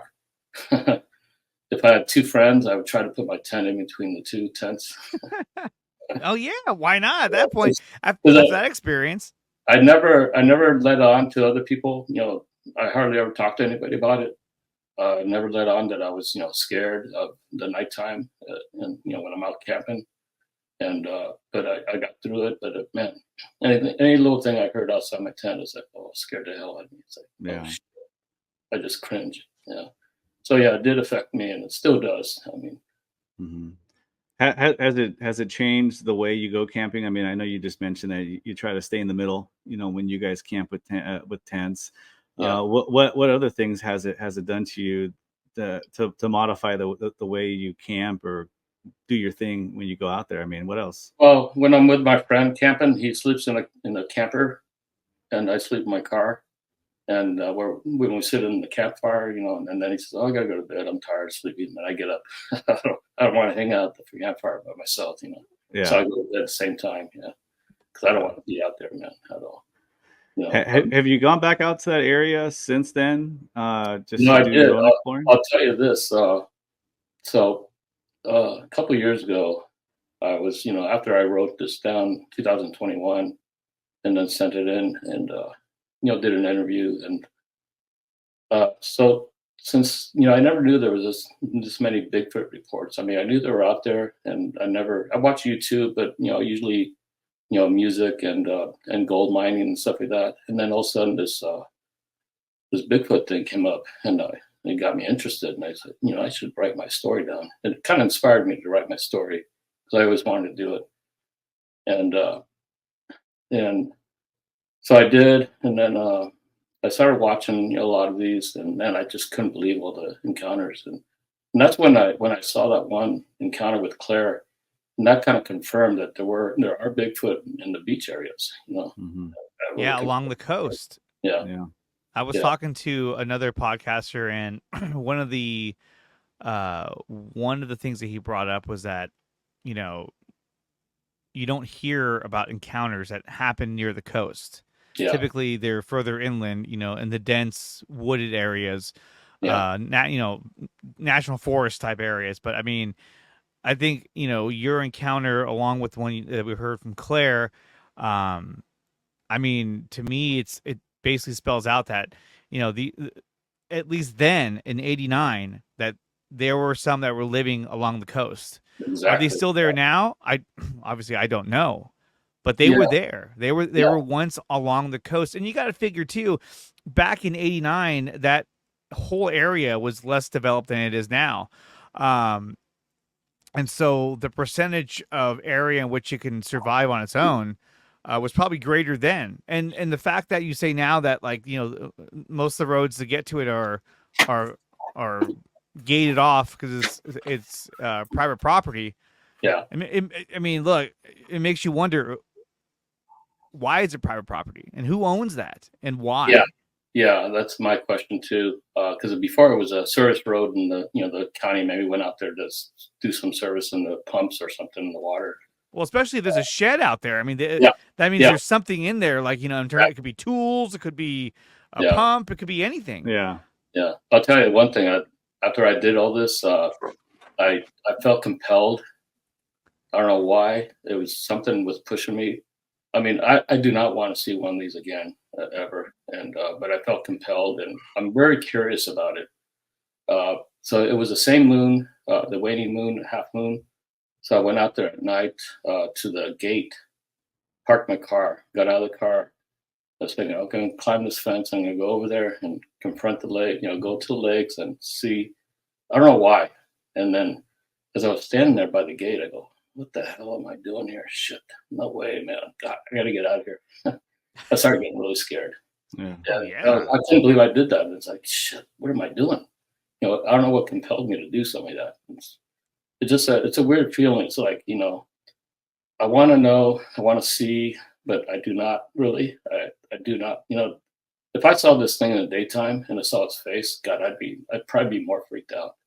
S8: if I had two friends, I would try to put my tent in between the two tents.
S1: Oh yeah, why not? At that point, after that experience,
S8: I never let on to other people. I hardly ever talked to anybody about it. I never let on that I was, scared of the nighttime, and when I'm out camping. And but I got through it. But man, any little thing I heard outside my tent is like, oh, scared the hell out of me. It's like, oh, shit. I just cringe. Yeah. So yeah, it did affect me, and it still does. I mean,
S7: has it changed the way you go camping? I mean, I know you just mentioned that you try to stay in the middle. When you guys camp with tents. Yeah. What other things has it done to you to modify the way you camp or do your thing when you go out there? I mean, what else?
S8: Well, when I'm with my friend camping, he sleeps in a camper, and I sleep in my car. And when we sit in the campfire, and then he says, "Oh, I gotta go to bed. I'm tired of sleeping." And I get up. I don't want to hang out at the campfire by myself,
S7: Yeah.
S8: So I go to bed at the same time, because I don't want to be out there, man, at all.
S7: Have you gone back out to that area since then? Just
S8: no,
S7: to
S8: I
S7: do
S8: did.
S7: your own exploring?
S8: I'll tell you this. So a couple of years ago, I was, after I wrote this down 2021 and then sent it in and, did an interview. And so since, I never knew there was this many Bigfoot reports. I mean, I knew they were out there, and I watch YouTube, but, usually, music and gold mining and stuff like that. And then all of a sudden this Bigfoot thing came up, and it got me interested. And I said, I should write my story down. And it kind of inspired me to write my story because I always wanted to do it. And so I did. And then I started watching a lot of these, and then I just couldn't believe all the encounters. And that's when I saw that one encounter with Claire, and that kind of confirmed that there are Bigfoot in the beach areas.
S7: Mm-hmm.
S8: Really
S1: along the coast.
S8: Yeah.
S1: I was talking to another podcaster, and one of the things that he brought up was that, you don't hear about encounters that happen near the coast.
S8: Yeah.
S1: Typically, they're further inland, in the dense wooded areas, national forest type areas. But I mean, I think, your encounter along with one that we heard from Claire, I mean, to me, it basically spells out that, at least then in '89, that there were some that were living along the coast.
S8: Exactly.
S1: Are they still there now? Obviously I don't know, but they were there. They were once along the coast. And you got to figure too, back in '89, that whole area was less developed than it is now. And so the percentage of area in which it can survive on its own was probably greater then. And the fact that you say now that, like, most of the roads to get to it are gated off because it's private property.
S8: Yeah.
S1: I mean, look, it makes you wonder, why is it private property and who owns that and why?
S8: Yeah, that's my question too. Because before it was a service road, and the county maybe went out there to do some service in the pumps or something in the water.
S1: Well, especially if there's a shed out there. I mean, that means there's something in there, like, in terms, it could be tools, it could be a pump, it could be anything.
S7: Yeah.
S8: I'll tell you one thing. After I did all this, I felt compelled. I don't know why. It was something was pushing me. I mean, I do not want to see one of these again, ever. And but I felt compelled, and I'm very curious about it. So it was the same moon, the waning moon, half moon. So I went out there at night to the gate, parked my car, got out of the car. I was thinking, okay, I'm going to climb this fence. I'm going to go over there and confront the lake, go to the lakes and see. I don't know why. And then as I was standing there by the gate, I go, what the hell am I doing here? Shit, no way, man. God, I got to get out of here. I started getting really scared.
S7: Yeah.
S8: I couldn't believe I did that. And it's like, shit, what am I doing? I don't know what compelled me to do something like that. It's a weird feeling. It's like, I want to know, I want to see, but I do not really. I do not. If I saw this thing in the daytime and I saw its face, God, I'd probably be more freaked out.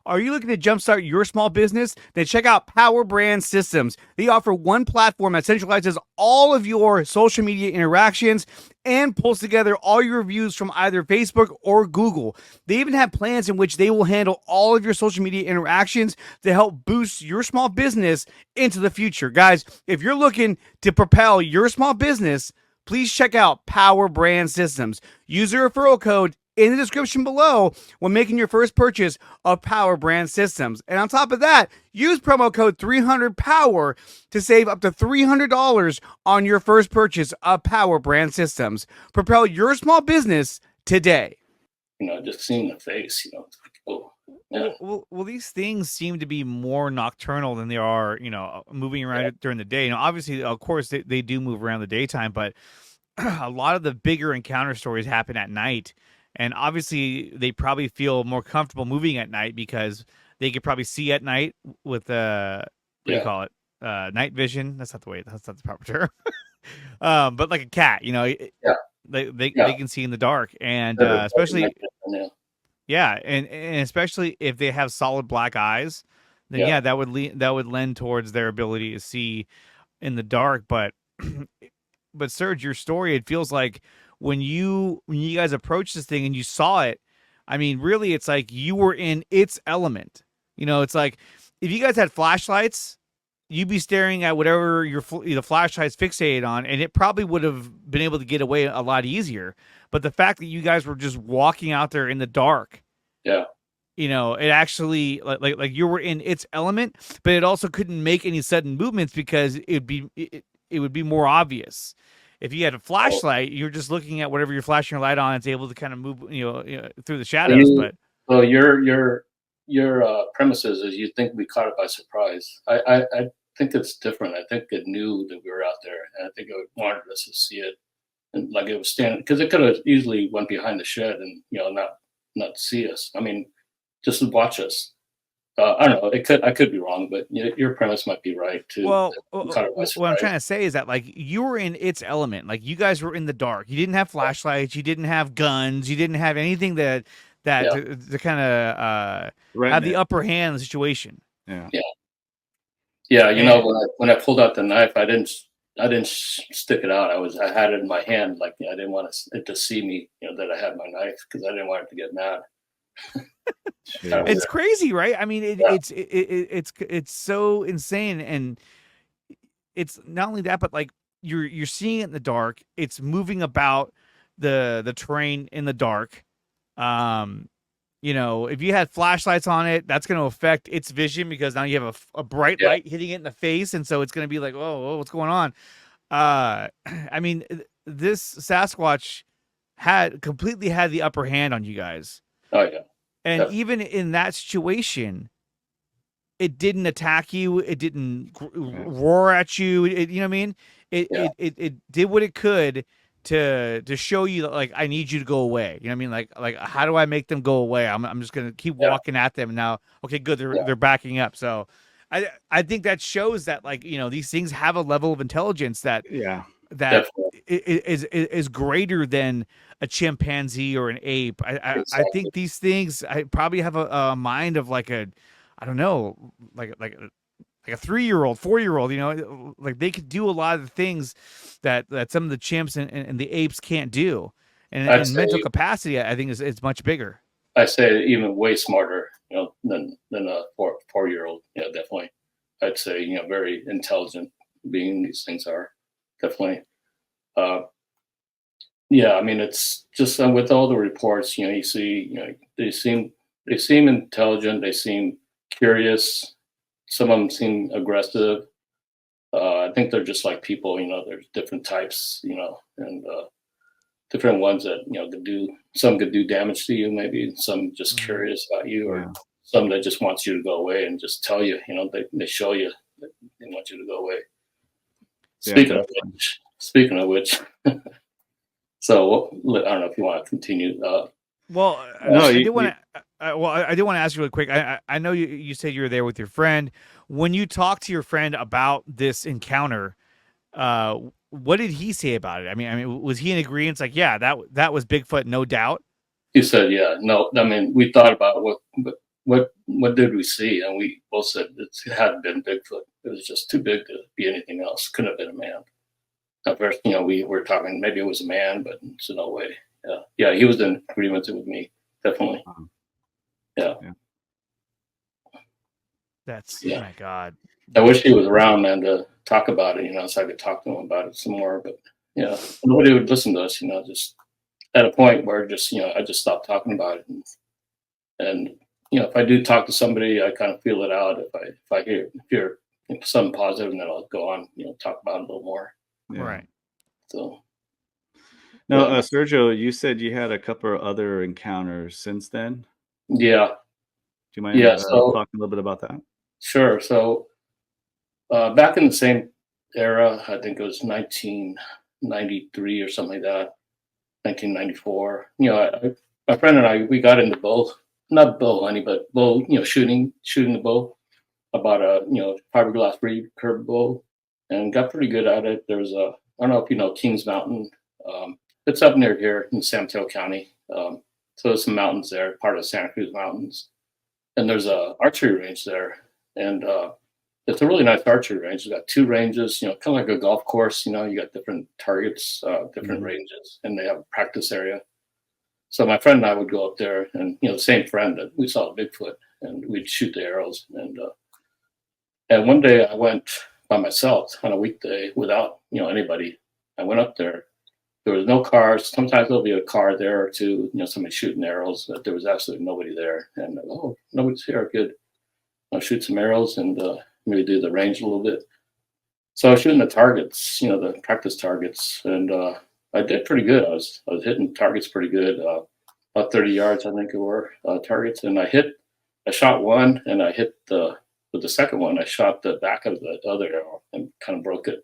S1: Are you looking to jumpstart your small business? Then check out Power Brand Systems. They offer one platform that centralizes all of your social media interactions and pulls together all your reviews from either Facebook or Google. They even have plans in which they will handle all of your social media interactions to help boost your small business into the future. Guys, if you're looking to propel your small business, please check out Power Brand Systems. Use the referral code in the description below when making your first purchase of Power Brand Systems. And on top of that, use promo code 300POWER to save up to $300 on your first purchase of Power Brand Systems. Propel your small business today.
S8: Just seeing the face, it's like, oh. Yeah.
S1: Well, these things seem to be more nocturnal than they are, moving around during the day. Obviously, of course, they do move around the daytime, but a lot of the bigger encounter stories happen at night. And obviously, they probably feel more comfortable moving at night because they could probably see at night with what do you call it? Night vision. That's not the proper term. But like a cat, they can see in the dark, and especially. Yeah, and especially if they have solid black eyes, then that would lend towards their ability to see in the dark. But Serge, your story, it feels like when you guys approached this thing and you saw it, I mean, really, it's like you were in its element. It's like if you guys had flashlights you'd be staring at whatever the flashlight's fixated on, and it probably would have been able to get away a lot easier. But the fact that you guys were just walking out there in the dark,
S8: Yeah.
S1: you know, it actually like you were in its element, but it also couldn't make any sudden movements because it would be more obvious. If you had a flashlight, you're just looking at whatever you're flashing your light on. It's able to kind of move, through the shadows.
S8: So your premises is you think we caught it by surprise. I think it's different. I think it knew that we were out there, and I think it wanted us to see it, and like it was standing because it could have easily went behind the shed and not see us. I mean, just to watch us. I don't know. I could be wrong, but your premise might be right too.
S1: Well, what I'm trying to say is that like you were in its element. Like you guys were in the dark. You didn't have flashlights. You didn't have guns. You didn't have anything to kind of have the upper hand in the situation.
S7: Yeah.
S8: Yeah. You know, when I pulled out the knife, I didn't stick it out. I had it in my hand. Like I didn't want it to see me, that I had my knife because I didn't want it to get mad.
S1: It's crazy, right? I mean, it's so insane, and it's not only that, but like you're seeing it in the dark. It's moving about the terrain in the dark. If you had flashlights on it, that's going to affect its vision because now you have a bright light hitting it in the face, and so it's going to be like, oh, what's going on? I mean, this Sasquatch completely had the upper hand on you guys.
S8: Oh yeah.
S1: And even in that situation, it didn't attack you. It didn't roar at you. You know what I mean? It did what it could to show you that, like, I need you to go away. You know what I mean? Like how do I make them go away? I'm just gonna keep walking at them now. Okay, good. They're backing up. So I think that shows that, like, these things have a level of intelligence that is greater than a chimpanzee or an ape. I think these things probably have a mind of like a 3-year-old, 4-year-old. Like they could do a lot of the things that some of the chimps and the apes can't do. And mental capacity, I think, is much bigger.
S8: I say even way smarter, than a 4-year-old. Yeah, definitely. I'd say very intelligent being these things are. Definitely. I mean, it's just with all the reports, you see, they seem intelligent. They seem curious. Some of them seem aggressive. I think they're just like people, there's different types, and different ones that, some could do damage to you, maybe some just curious about you, or some that just wants you to go away and just tell you, they show you that they want you to go away. Speaking of which, so I don't know if you want to continue.
S1: I did want to ask you really quick. I know you said you were there with your friend. When you talked to your friend about this encounter, what did he say about it? I mean, was he in agreement? Like, yeah, that was Bigfoot, no doubt.
S8: He said, yeah, no. I mean, we thought about what did we see, and we both said it hadn't been Bigfoot. It was just too big to be anything else. Couldn't have been a man. At first, we were talking maybe it was a man, but so no way. Yeah, he was in agreement with me, definitely. Yeah.
S1: That's oh my God.
S8: I wish he was around, man, to talk about it, so I could talk to him about it some more. But nobody would listen to us, just at a point where I just stopped talking about it. And if I do talk to somebody, I kind of feel it out. If I hear something positive, and then I'll go on, talk about it a little more.
S7: Yeah.
S1: Right.
S8: So.
S7: Now, Sergio, you said you had a couple of other encounters since then.
S8: Yeah.
S7: Do you mind talking a little bit about that? Sure.
S8: So back in the same era, I think it was 1993 or something like that, 1994. My friend and I, we got into not bow hunting, but shooting the bow, about a fiberglass recurve bow, and got pretty good at it. There's I don't know if you know Kings Mountain. It's up near here in San Mateo County. So there's some mountains there, part of Santa Cruz Mountains. And there's a archery range there. And it's a really nice archery range. It's got 2 ranges, kind of like a golf course. You got different targets, different ranges, and they have a practice area. So my friend and I would go up there, and the same friend that we saw Bigfoot, and we'd shoot the arrows. And And one day I went by myself on a weekday without anybody. I went up there. There was no cars. Sometimes there'll be a car there or two, somebody shooting arrows, but there was absolutely nobody there. And nobody's here. Good. I'll shoot some arrows and maybe do the range a little bit. So I was shooting the targets, the practice targets, and I did pretty good. I was hitting targets pretty good, about 30 yards, I think it were targets. And I shot one, and I hit with the second one. I shot the back of the other arrow and kind of broke it,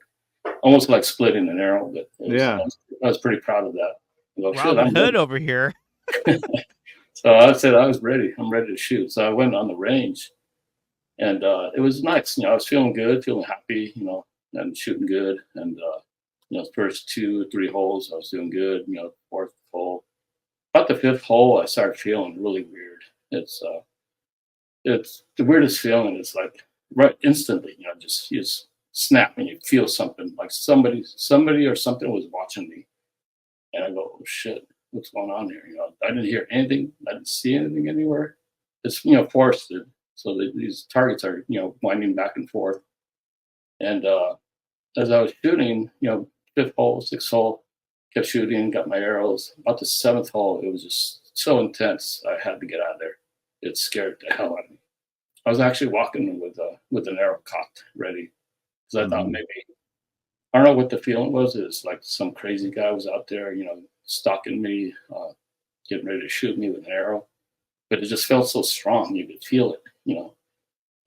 S8: almost like splitting an arrow. But I was pretty proud of that.
S1: Robin Hood over here.
S8: So I said I was ready. I'm ready to shoot. So I went on the range, and it was nice. I was feeling good, feeling happy. And shooting good. And first 2 or 3 holes I was doing good. Fourth hole, about the 5th hole, I started feeling really weird. It's the weirdest feeling. It's like right instantly, you just snap and you feel something like somebody or something was watching me. And I go, oh shit, what's going on here? I didn't hear anything. I didn't see anything anywhere. It's forested, so these targets are winding back and forth. And as I was shooting, 5th hole, 6th hole, kept shooting, got my arrows. About the 7th hole, it was just so intense. I had to get out of there. It scared the hell out of me. I was actually walking with an arrow cocked, ready, because I thought maybe, I don't know what the feeling was. It was like some crazy guy was out there, stalking me, getting ready to shoot me with an arrow. But it just felt so strong. You could feel it,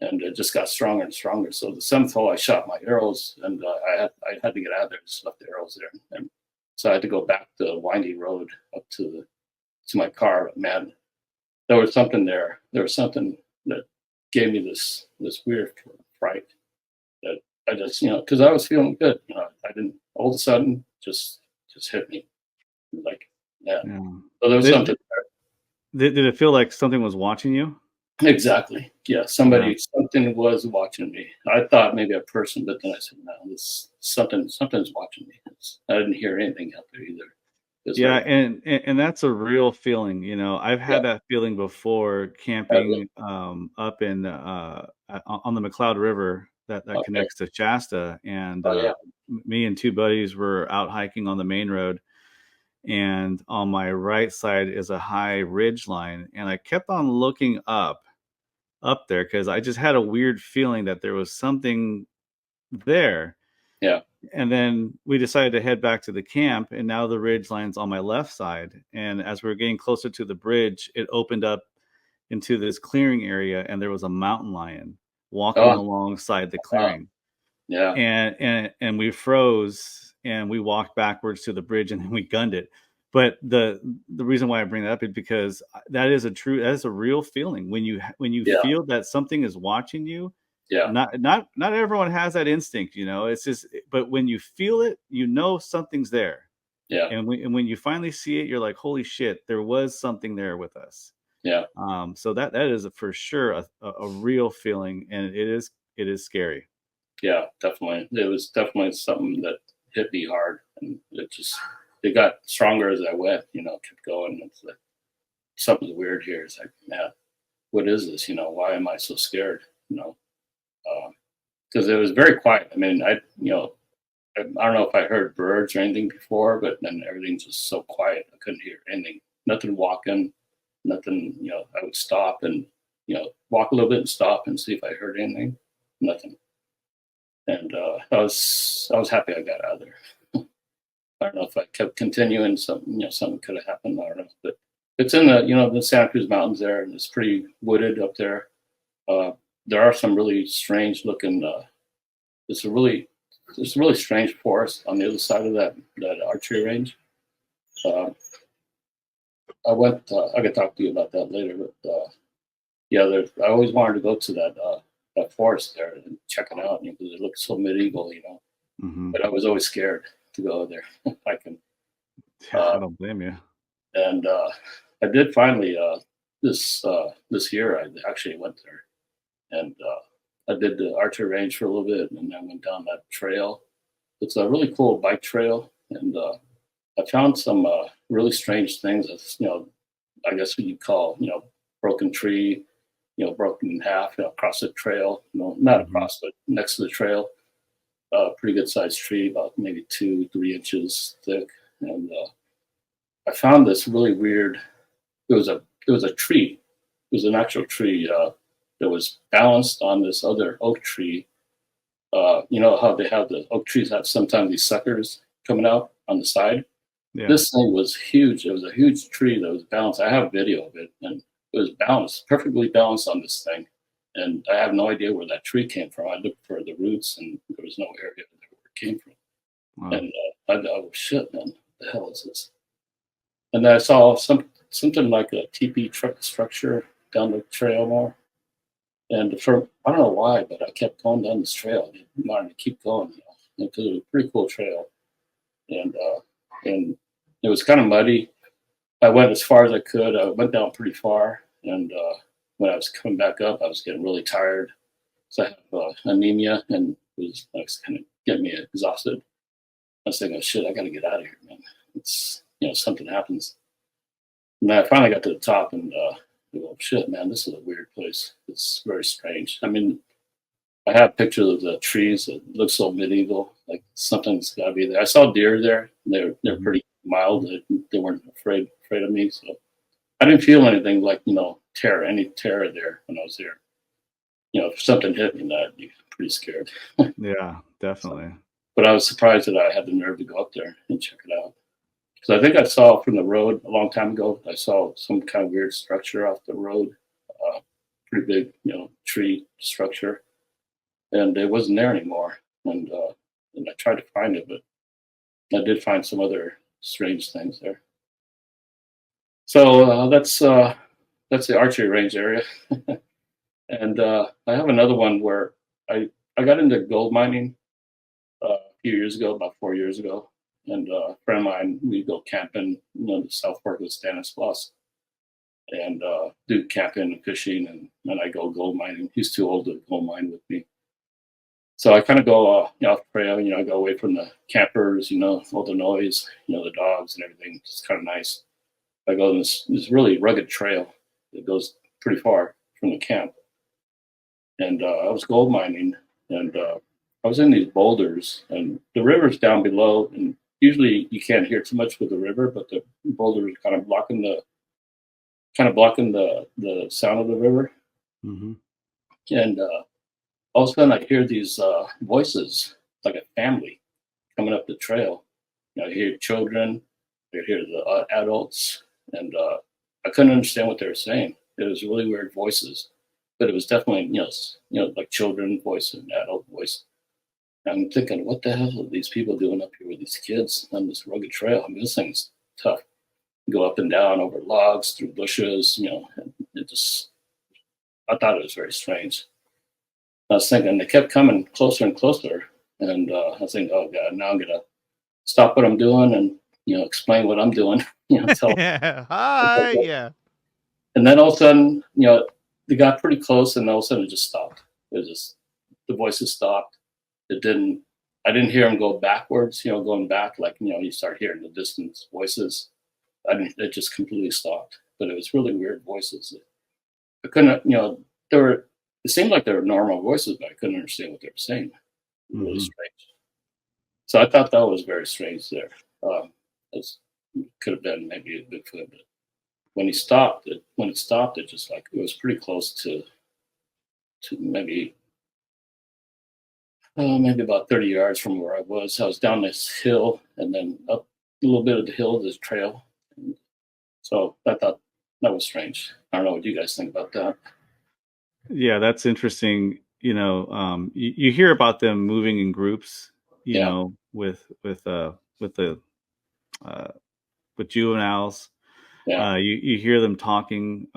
S8: and it just got stronger and stronger. So the 7th hole, I shot my arrows, and I had to get out of there. Just left the arrows there, and so I had to go back the windy road up to my car. But man, there was something there. There was something that gave me this weird fright that I just because I was feeling good. I didn't all of a sudden just hit me like yeah. So there was something there.
S7: Did it feel like something was watching you?
S8: Exactly. Yeah. Something was watching me. I thought maybe a person, but then I said, no, this something's watching me. I didn't hear anything out there either.
S7: Yeah, and that's a real feeling. I've had that feeling before camping up in on the McCloud River that connects to Shasta, and me and 2 buddies were out hiking on the main road, and on my right side is a high ridge line, and I kept on looking up there because I just had a weird feeling that there was something there.
S8: Yeah.
S7: And then we decided to head back to the camp, and now the ridge line's on my left side. And as we were getting closer to the bridge, it opened up into this clearing area, and there was a mountain lion walking alongside the clearing.
S8: Yeah.
S7: And we froze, and we walked backwards to the bridge, and then we gunned it. But the reason why I bring that up is because that is a real feeling when you feel that something is watching you.
S8: Yeah.
S7: Not everyone has that instinct, It's just, but when you feel it, something's there.
S8: Yeah.
S7: And when you finally see it, you're like, holy shit, there was something there with us.
S8: Yeah.
S7: So that is for sure a real feeling, and it is scary.
S8: Yeah, definitely. It was definitely something that hit me hard, and it got stronger as I went. Kept going. It's like something's weird here. It's like, man, what is this? Why am I so scared? Because it was very quiet. I mean, I don't know if I heard birds or anything before, but then everything's just so quiet. I couldn't hear anything. Nothing walking, nothing. I would stop and walk a little bit and stop and see if I heard anything. Nothing. And I was happy I got out of there. I don't know if I kept continuing, something could have happened. I don't know, but it's in the Santa Cruz Mountains there, and it's pretty wooded up there. There are some really strange looking. It's a really strange forest on the other side of that archery range. I could talk to you about that later, but I always wanted to go to that forest there and check it out because it looks so medieval,
S7: Mm-hmm.
S8: But I was always scared to go there. I
S7: don't blame you.
S8: And I did finally this year. I actually went there, and I did the archery range for a little bit, and then went down that trail. It's a really cool bike trail, and I found some really strange things. That's I guess what you call broken tree, broken in half, across the trail. Not across, but next to the trail. Pretty good sized tree, about maybe 2-3 inches thick. And I found this really weird. It was a tree. It was an actual tree that was balanced on this other oak tree. You know how they have the oak trees have sometimes these suckers coming out on the side.
S7: Yeah.
S8: This thing was huge. It was a huge tree that was balanced. I have video of it, and it was balanced, perfectly balanced on this thing. And I have no idea where that tree came from. I looked for the roots, and there was no area where it came from.
S7: Wow.
S8: And I thought, oh shit, man, what the hell is this? And then I saw something like a teepee structure down the trail more. And I don't know why, but I kept going down this trail. I wanted to keep going, because it was a pretty cool trail. And it was kind of muddy. I went as far as I could. I went down pretty far, and when I was coming back up, I was getting really tired. So I have anemia, and it was kind of getting me exhausted. I was thinking, oh, shit, I got to get out of here, man. It's, something happens. And I finally got to the top, and oh, shit, man, this is a weird place. It's very strange. I mean, I have pictures of the trees that look so medieval, like something's got to be there. I saw deer there. They're pretty mild. They weren't afraid of me, so I didn't feel anything like any terror there when I was there. If something hit me, I'd be pretty scared.
S7: Yeah, definitely.
S8: But I was surprised that I had the nerve to go up there and check it out. Because I think I saw from the road a long time ago. I saw some kind of weird structure off the road, pretty big, tree structure, and it wasn't there anymore. And I tried to find it, but I did find some other strange things there. So that's the archery range area. And I have another one where I got into gold mining a few years ago, about 4 years ago. And a friend of mine, we go camping, the South Fork of Stanislaus, and do camping and fishing, and I go gold mining. He's too old to gold mine with me. So I kind of go off trail, I go away from the campers, all the noise, the dogs and everything. It's kind of nice. I go on this really rugged trail that goes pretty far from the camp. And I was gold mining, and I was in these boulders, and the river's down below, and usually you can't hear too much with the river, but the boulders are kind of blocking the sound of the river.
S7: Mm-hmm.
S8: And all of a sudden I hear these voices, like a family coming up the trail. I hear children, I hear the adults, and I couldn't understand what they were saying. It was really weird voices, but it was definitely, like children voice and adult voice. I'm thinking, what the hell are these people doing up here with these kids on this rugged trail? I mean, this thing's tough. Go up and down over logs, through bushes, and I thought it was very strange. I was thinking, they kept coming closer and closer, and I was thinking, oh God, now I'm gonna stop what I'm doing and explain what I'm doing.
S1: Hi, yeah.
S8: And then all of a sudden, they got pretty close, and all of a sudden it just stopped. The voices stopped. I didn't hear them go backwards, going back like, you start hearing the distant voices. It just completely stopped. But it was really weird voices. I couldn't, it seemed like they were normal voices, but I couldn't understand what they were saying. Really strange. So I thought that was very strange there. It could have been maybe a Bigfoot, but when it stopped, it just like, it was pretty close to maybe about 30 yards from where I was. I was down this hill and then up a little bit of the hill, this trail. And so I thought that was strange. I don't know what you guys think about that.
S7: Yeah, that's interesting. You hear about them moving in groups, with juveniles.
S8: Yeah.
S7: You hear them talking.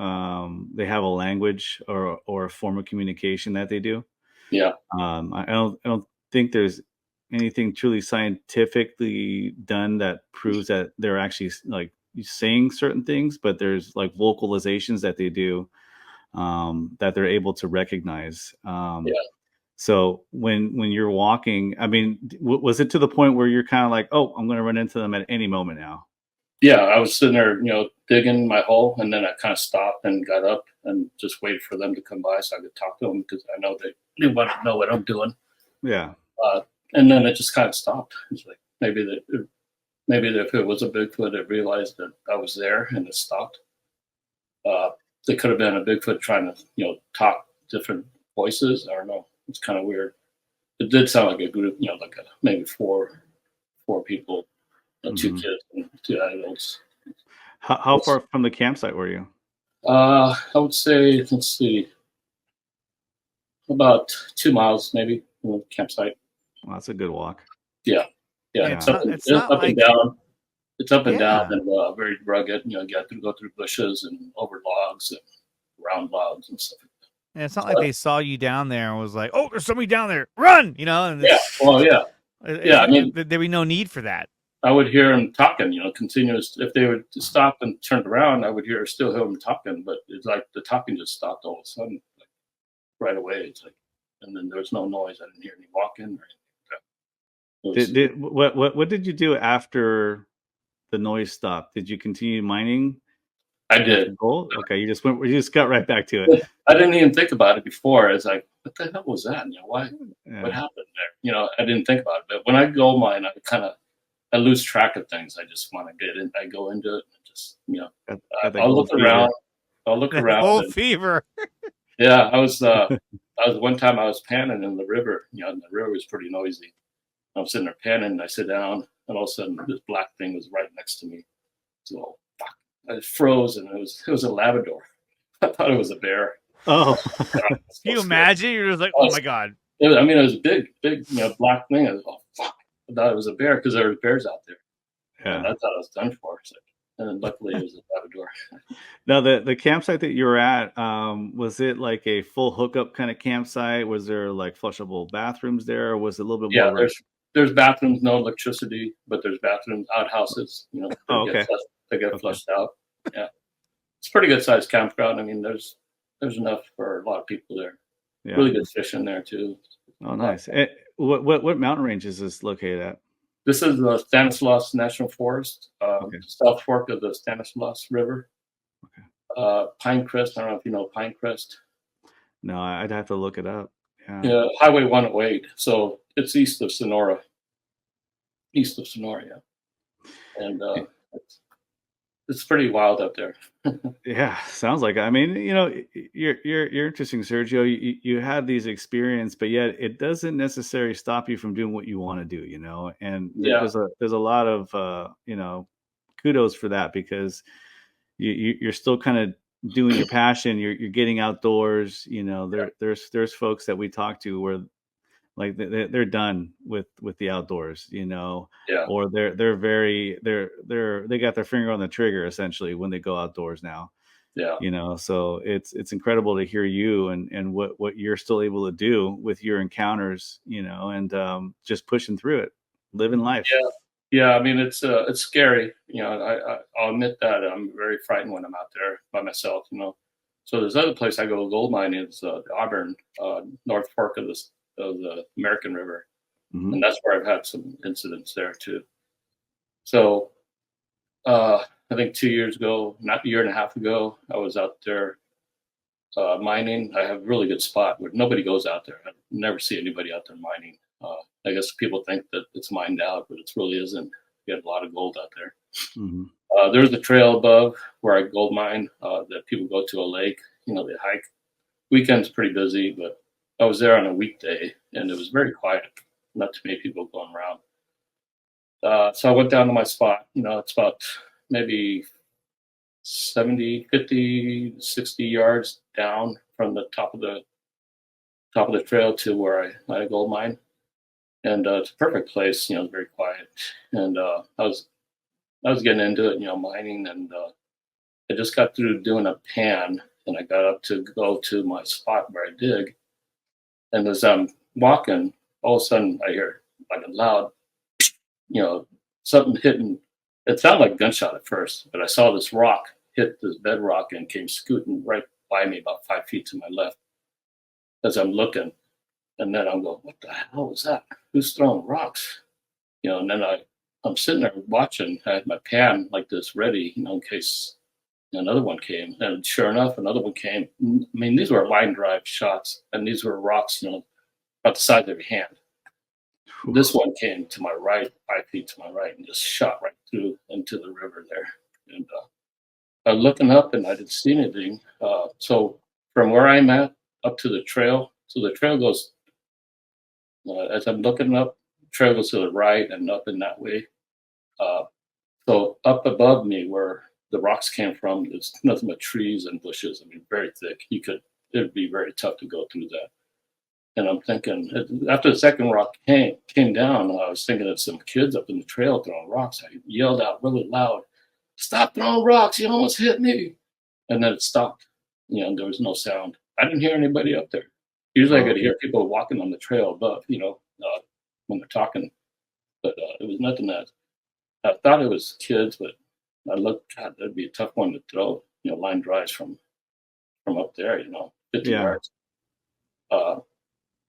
S7: They have a language or a form of communication that they do.
S8: Yeah.
S7: I don't think there's anything truly scientifically done that proves that they're actually like saying certain things, but there's like vocalizations that they do that they're able to recognize. So when you're walking, I mean, was it to the point where you're kind of like, oh, I'm going to run into them at any moment now?
S8: Yeah, I was sitting there, digging my hole, and then I kind of stopped and got up and just waited for them to come by so I could talk to them because I know they want to know what I'm doing.
S7: Yeah.
S8: And then it just kind of stopped. It's like maybe if it was a Bigfoot, it realized that I was there and it stopped. It could have been a Bigfoot trying to, talk different voices. I don't know. It's kind of weird. It did sound like a group, like maybe four people, 2 kids and 2 adults.
S7: How far from the campsite were you?
S8: I would say, let's see, about 2 miles maybe from the campsite.
S7: Well, that's a good walk.
S8: Yeah. It's up and down. It's up and down and very rugged. You have to go through bushes and over logs and around logs and stuff.
S1: And it's not like they saw you down there and was like, "Oh, there's somebody down there, run!" And
S8: I mean,
S1: there'd be no need for that.
S8: I would hear them talking, continuous. If they would stop and turned around, I would still hear them talking, but it's like the talking just stopped all of a sudden, like right away. It's like, and then there was no noise. I didn't hear any walking or anything.
S7: What did you do after the noise stopped? Did you continue mining?
S8: I did.
S7: Okay, you just got right back to it.
S8: I didn't even think about it before. It's like, what the hell was that? Why?
S7: Yeah.
S8: What happened there? I didn't think about it. But when I gold mine, I lose track of things. I just want to get in. I go into it and just, I'll look around.
S1: Gold fever.
S8: Yeah, I was one time I was panning in the river. And the river was pretty noisy. I'm sitting there panning, and I sit down, and all of a sudden this black thing was right next to me. So fuck, I froze, and it was a Labrador. I thought it was a bear.
S7: Oh,
S1: can you imagine? You're just like, oh my god.
S8: It was a big, black thing. I was, oh fuck. I thought it was a bear because there were bears out there.
S7: Yeah.
S8: And I thought I was done for. So, and then luckily it was a Labrador.
S7: Now the campsite that you were at, was it like a full hookup kind of campsite? Was there like flushable bathrooms there, or was it a little bit more?
S8: Yeah, there's bathrooms, no electricity, but there's bathrooms, outhouses. They get flushed out. Yeah, it's a pretty good sized campground. I mean, there's enough for a lot of people there. Yeah. Really good fishing there too.
S7: Oh, nice. What mountain range is this located at?
S8: This is the Stanislaus National Forest, South Fork of the Stanislaus River. Okay. Pinecrest. I don't know if you know Pinecrest.
S7: No, I'd have to look it up.
S8: Yeah, Highway 108. So it's east of Sonora. Yeah. And it's pretty wild up there.
S7: Yeah, sounds like it. I mean, you're interesting, Sergio. You had these experiences, but yet it doesn't necessarily stop you from doing what you want to do. And there's a lot of kudos for that, because you're still kind of doing your passion. You're getting outdoors. There's folks that we talk to where like they're done with the outdoors, or they got their finger on the trigger essentially when they go outdoors now. Yeah. So it's incredible to hear you and what you're still able to do with your encounters, and just pushing through it, living life.
S8: Yeah. I mean, it's scary. I'll admit that I'm very frightened when I'm out there by myself. So there's other place I go gold mining. It's Auburn, North Fork of the American River. Mm-hmm. And that's where I've had some incidents there too. So I think 2 years ago, not a year and a half ago, I was out there mining. I have a really good spot where nobody goes out there. I never see anybody out there mining. I guess people think that it's mined out, but it really isn't. We have a lot of gold out there. Mm-hmm. There's a trail above where I gold mine that people go to a lake. They hike. Weekend's pretty busy, but I was there on a weekday, and it was very quiet. Not too many people going around. So I went down to my spot. It's about maybe 50, 60 yards down from the top of the trail to where I gold mine. And it's a perfect place. It's very quiet. And I was getting into it, mining, and I just got through doing a pan, and I got up to go to my spot where I dig. And as I'm walking, all of a sudden I hear like a loud, something hitting. It sounded like a gunshot at first, but I saw this rock hit this bedrock and came scooting right by me about 5 feet to my left as I'm looking. And then I'm going, what the hell was that? Who's throwing rocks? And then I'm sitting there watching. I had my pan like this ready, in case Another one came, and sure enough, another one came. I mean, these were line drive shots, and these were rocks, about the size of your hand. This one came to my right, 5 feet to my right, and just shot right through into the river there. And I was looking up, and I didn't see anything. So from where I'm at up to the trail, so the trail goes, as I'm looking up, the trail goes to the right and up in that way. So up above me, where the rocks came from, there's nothing but trees and bushes. I mean, very thick. It'd be very tough to go through that. And I'm thinking, after the second rock came down, I was thinking of some kids up in the trail throwing rocks. I yelled out really loud, "Stop throwing rocks! You almost hit me!" And then it stopped. There was no sound. I didn't hear anybody up there. Usually I could hear people walking on the trail above, when they're talking. But it was nothing that. I thought it was kids, but I looked, God, that'd be a tough one to throw, line drives from up there, 50 yards.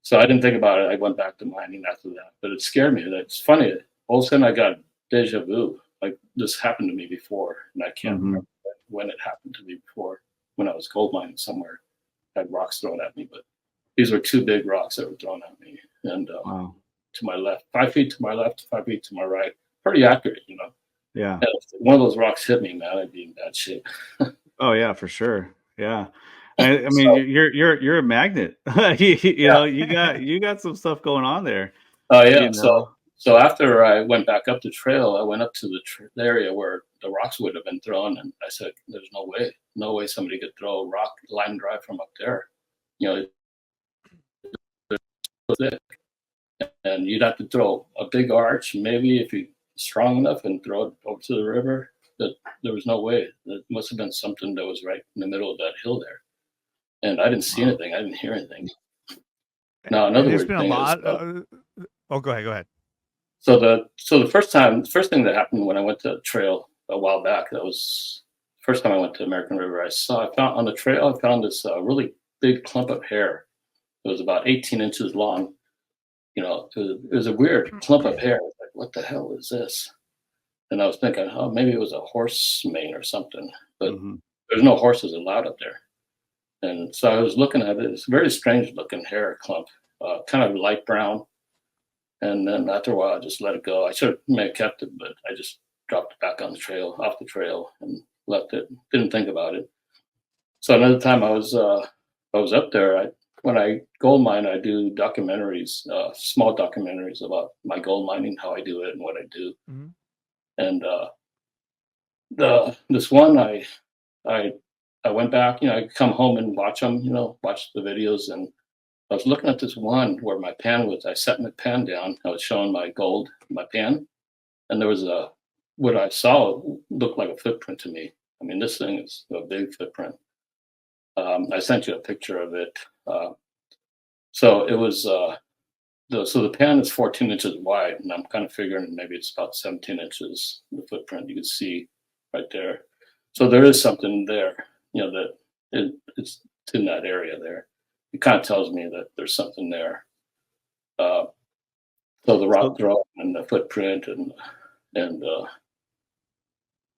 S8: So I didn't think about it. I went back to mining after that, but it scared me. It's funny. All of a sudden I got deja vu. Like this happened to me before, and I can't remember when it happened to me before, when I was gold mining somewhere. I had rocks thrown at me, but these were two big rocks that were thrown at me. And to my left, 5 feet to my left, 5 feet to my right. Pretty accurate,
S7: Yeah.
S8: And if one of those rocks hit me, man, I'd be in bad shape.
S7: Oh yeah, for sure. Yeah. I mean, you're a magnet. you got some stuff going on there.
S8: Oh yeah. So after I went back up the trail, I went up to the area where the rocks would have been thrown, and I said, "There's no way somebody could throw a rock line drive from up there. And you'd have to throw a big arch, maybe if you're strong enough, and throw it over to the river. That there was no way. It must have been something that was right in the middle of that hill there. And I didn't see anything. I didn't hear anything. Now, another weird thing is,
S1: go ahead.
S8: So the first thing that happened when I went to the trail a while back, that was the first time I went to American River. I found on the trail, I found this really big clump of hair. It was about 18 inches long. It was a weird clump of hair. Like, what the hell is this? And I was thinking, oh, maybe it was a horse mane or something. But there's no horses allowed up there. And so I was looking at it. It's a very strange looking hair clump, kind of light brown. And then after a while, I just let it go. I may have kept it, but I just dropped it back on the trail, off the trail, and left it. Didn't think about it. So another time I was up there. When I gold mine, I do documentaries, small documentaries about my gold mining, how I do it, and what I do. And this one, I went back. I come home and watch them. Watch the videos, and I was looking at this one where my pan was. I set my pan down. I was showing my gold, my pan, and there was what I saw looked like a footprint to me. I mean, this thing is a big footprint. I sent you a picture of it. So it was. So the pan is 14 inches wide, and I'm kind of figuring maybe it's about 17 inches. The footprint you can see right there. So there is something there. That it's in that area there. It kind of tells me that there's something there. So the rock throw and the footprint and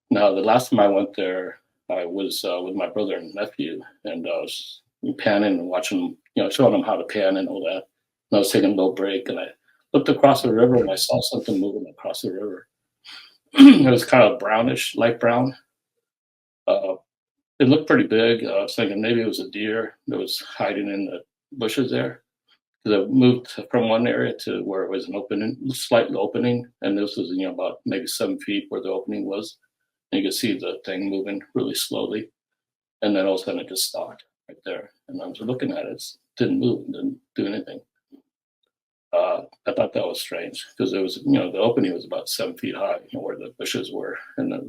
S8: now the last time I went there, I was with my brother and nephew, and I was panning and watching, showing them how to pan and all that. And I was taking a little break, and I looked across the river, and I saw something moving across the river. It was kind of brownish, light brown. It looked pretty big. I was thinking maybe it was a deer that was hiding in the bushes there. Because I moved from one area to where it was an opening, slight opening, and this was about maybe 7 feet where the opening was. And you could see the thing moving really slowly, and then all of a sudden it just stopped right there. And I was looking at it, it didn't move, didn't do anything. I thought that was strange because it was, the opening was about 7 feet high, where the bushes were, and then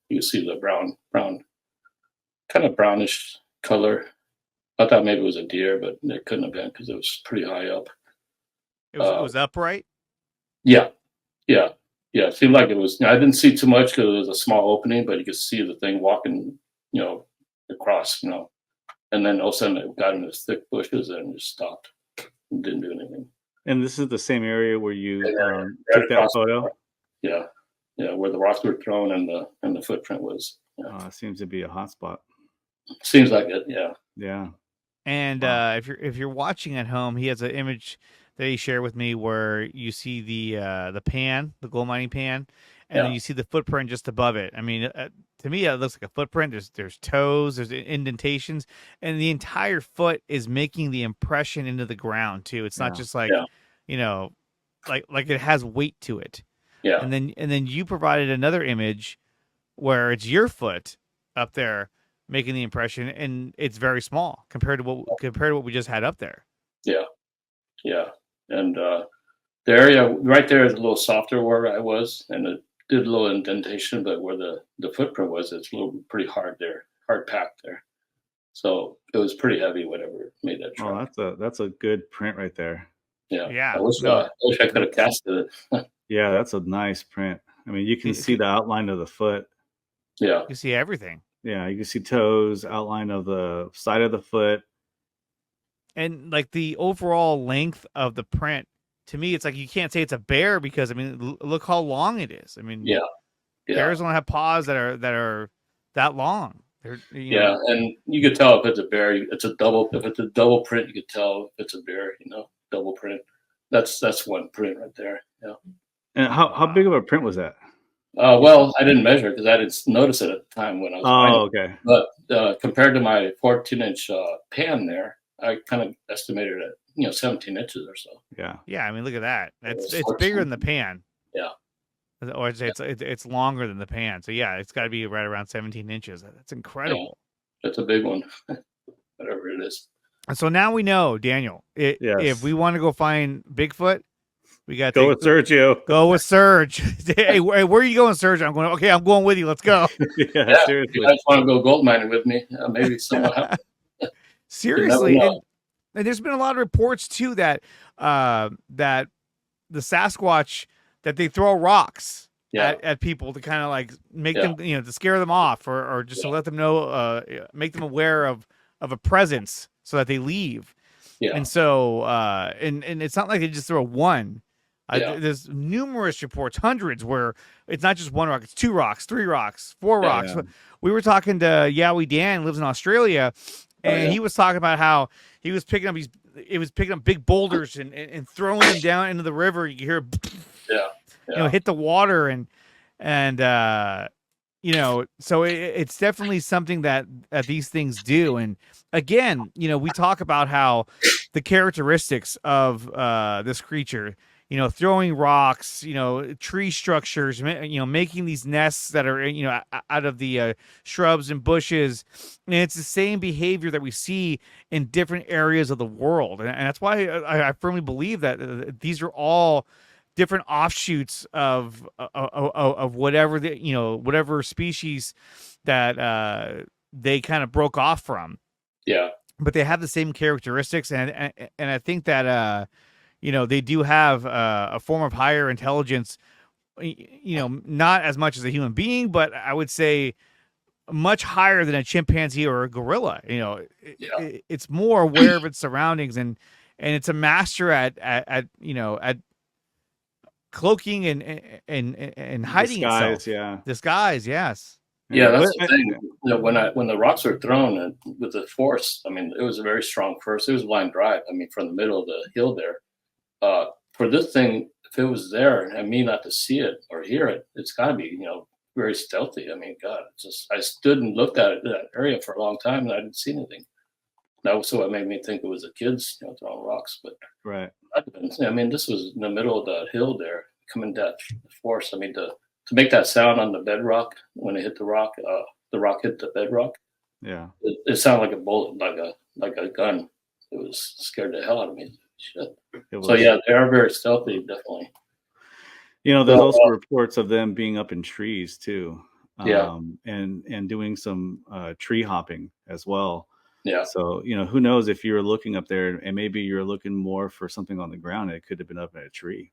S8: you see the brown, kind of brownish color. I thought maybe it was a deer, but it couldn't have been because it was pretty high up.
S1: It was upright?
S8: Yeah. It seemed like it was. I didn't see too much because it was a small opening, but you could see the thing walking, across, and then all of a sudden it got into thick bushes and just stopped and didn't do anything.
S7: And this is the same area where you took that photo?
S8: Yeah, where the rocks were thrown and the footprint was.
S7: It seems to be a hot spot.
S8: Seems like it. Yeah.
S7: Yeah.
S1: And
S7: Wow.
S1: if you're watching at home, he has an image that he shared with me where you see the pan, the gold mining pan, and then you see the footprint just above it. I mean, to me, it looks like a footprint. There's toes, there's indentations, and the entire foot is making the impression into the ground too. It's not just like, you know, like it has weight to it.
S8: Yeah.
S1: And then you provided another image where it's your foot up there making the impression, and it's very small compared to what we just had up there.
S8: Yeah. Yeah. And the area right there is a little softer where I was, and it did a little indentation, but where the footprint was, it's a little pretty hard there, hard packed there. So it was pretty heavy, whatever made that track.
S7: Oh, that's a good print right there.
S8: Yeah.
S1: Yeah.
S8: I wish I could have casted it.
S7: Yeah, that's a nice print. I mean, you can see the outline of the foot.
S8: Yeah.
S1: You see everything.
S7: Yeah, you can see toes, outline of the side of the foot.
S1: And like the overall length of the print, to me, it's like you can't say it's a bear because, I mean, look how long it is. I mean, bears don't have paws that are that long. You know.
S8: And you could tell if it's a bear. It's a double. If it's a double print, you could tell if it's a bear. Double print. That's one print right there. Yeah.
S7: And how big of a print was that?
S8: Well, I didn't measure because I didn't notice it at the time when I was.
S7: Okay.
S8: But compared to my 14-inch pan there, I kind of estimated it 17 inches or so.
S7: Yeah.
S1: Yeah, I mean, look at that. It's bigger than the pan.
S8: Yeah.
S1: Or I'd say it's longer than the pan. So yeah, it's got to be right around 17 inches. That's incredible.
S8: Yeah, that's a big one, whatever it is.
S1: And so now we know, Daniel. If we want to go find Bigfoot, we got to
S7: go with Sergio.
S1: Go with Serge. Hey, where are you going, Serge? I'm going with you. Let's go.
S8: Yeah, seriously. You guys want to go gold mining with me? Maybe someone happens.
S1: Seriously, and there's been a lot of reports too that that the Sasquatch, that they throw rocks at people to kind of like make them, to scare them off, or just to let them know, make them aware of a presence so that they leave. Yeah. And so and it's not like they just throw one. There's numerous reports, hundreds, where it's not just one rock, it's 2 rocks, 3 rocks, 4 rocks. Yeah. We were talking to Yowie Dan, lives in Australia, and he was talking about how he was picking up big boulders and throwing them down into the river. You hear hit the water, and so it's definitely something that these things do. And again, we talk about how the characteristics of this creature, throwing rocks, tree structures, making these nests that are, out of the shrubs and bushes. And it's the same behavior that we see in different areas of the world. And that's why I firmly believe that these are all different offshoots of whatever whatever species that they kind of broke off from. Yeah. But they have the same characteristics, and I think that they do have a form of higher intelligence, not as much as a human being, but I would say much higher than a chimpanzee or a gorilla. It's more aware of its surroundings, and it's a master at cloaking and hiding
S7: disguise,
S1: itself. Disguise, yes.
S8: Yeah, that's the thing. When the rocks were thrown with the force, I mean, it was a very strong force. It was a line drive. I mean, from the middle of the hill there. For this thing, if it was there and me not to see it or hear it, it's got to be, very stealthy. I mean, God, I stood and looked at that area for a long time and I didn't see anything. That was what made me think it was the kids, throwing rocks. But
S7: right.
S8: I mean, this was in the middle of the hill there, coming that force. I mean, to make that sound on the bedrock when it hit the rock hit the bedrock.
S7: Yeah,
S8: it sounded like a bullet, like a gun. It was scared the hell out of me. Shit. So yeah, they are very stealthy, definitely.
S7: There's also reports of them being up in trees too. And doing some tree hopping as well. Yeah. So, who knows if you were looking up there and maybe you're looking more for something on the ground, it could have been up in a tree.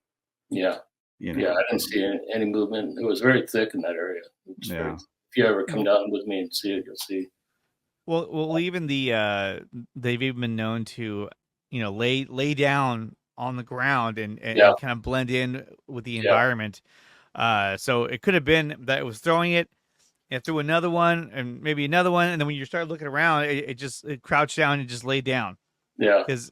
S7: Yeah.
S8: Yeah, I didn't see any movement. It was very thick in that area. If you ever come down with me and see it, you'll see.
S1: Well, even they've even been known to, lay down on the ground and kind of blend in with the environment. So it could have been that it was throwing it, and threw another one, and maybe another one, and then when you start looking around, it crouched down and just laid down.
S8: Yeah.
S1: Because,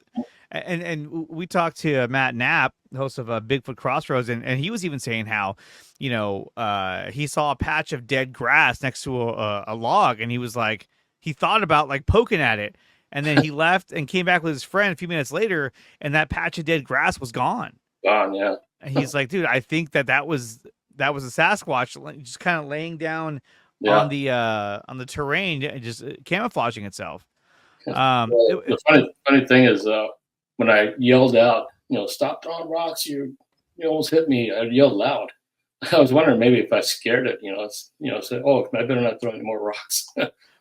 S1: and we talked to Matt Knapp, host of Bigfoot Crossroads, and he was even saying how, he saw a patch of dead grass next to a log, and he was like, he thought about like poking at it, and then he left and came back with his friend a few minutes later, and that patch of dead grass was gone.
S8: Gone, yeah.
S1: And he's like, dude, I think that was a Sasquatch just kind of laying down
S8: Yeah.
S1: on the terrain, just camouflaging itself.
S8: The funny thing is, when I yelled out, stop throwing rocks, you almost hit me. I yelled loud. I was wondering maybe if I scared it, say, oh, I better not throw any more rocks.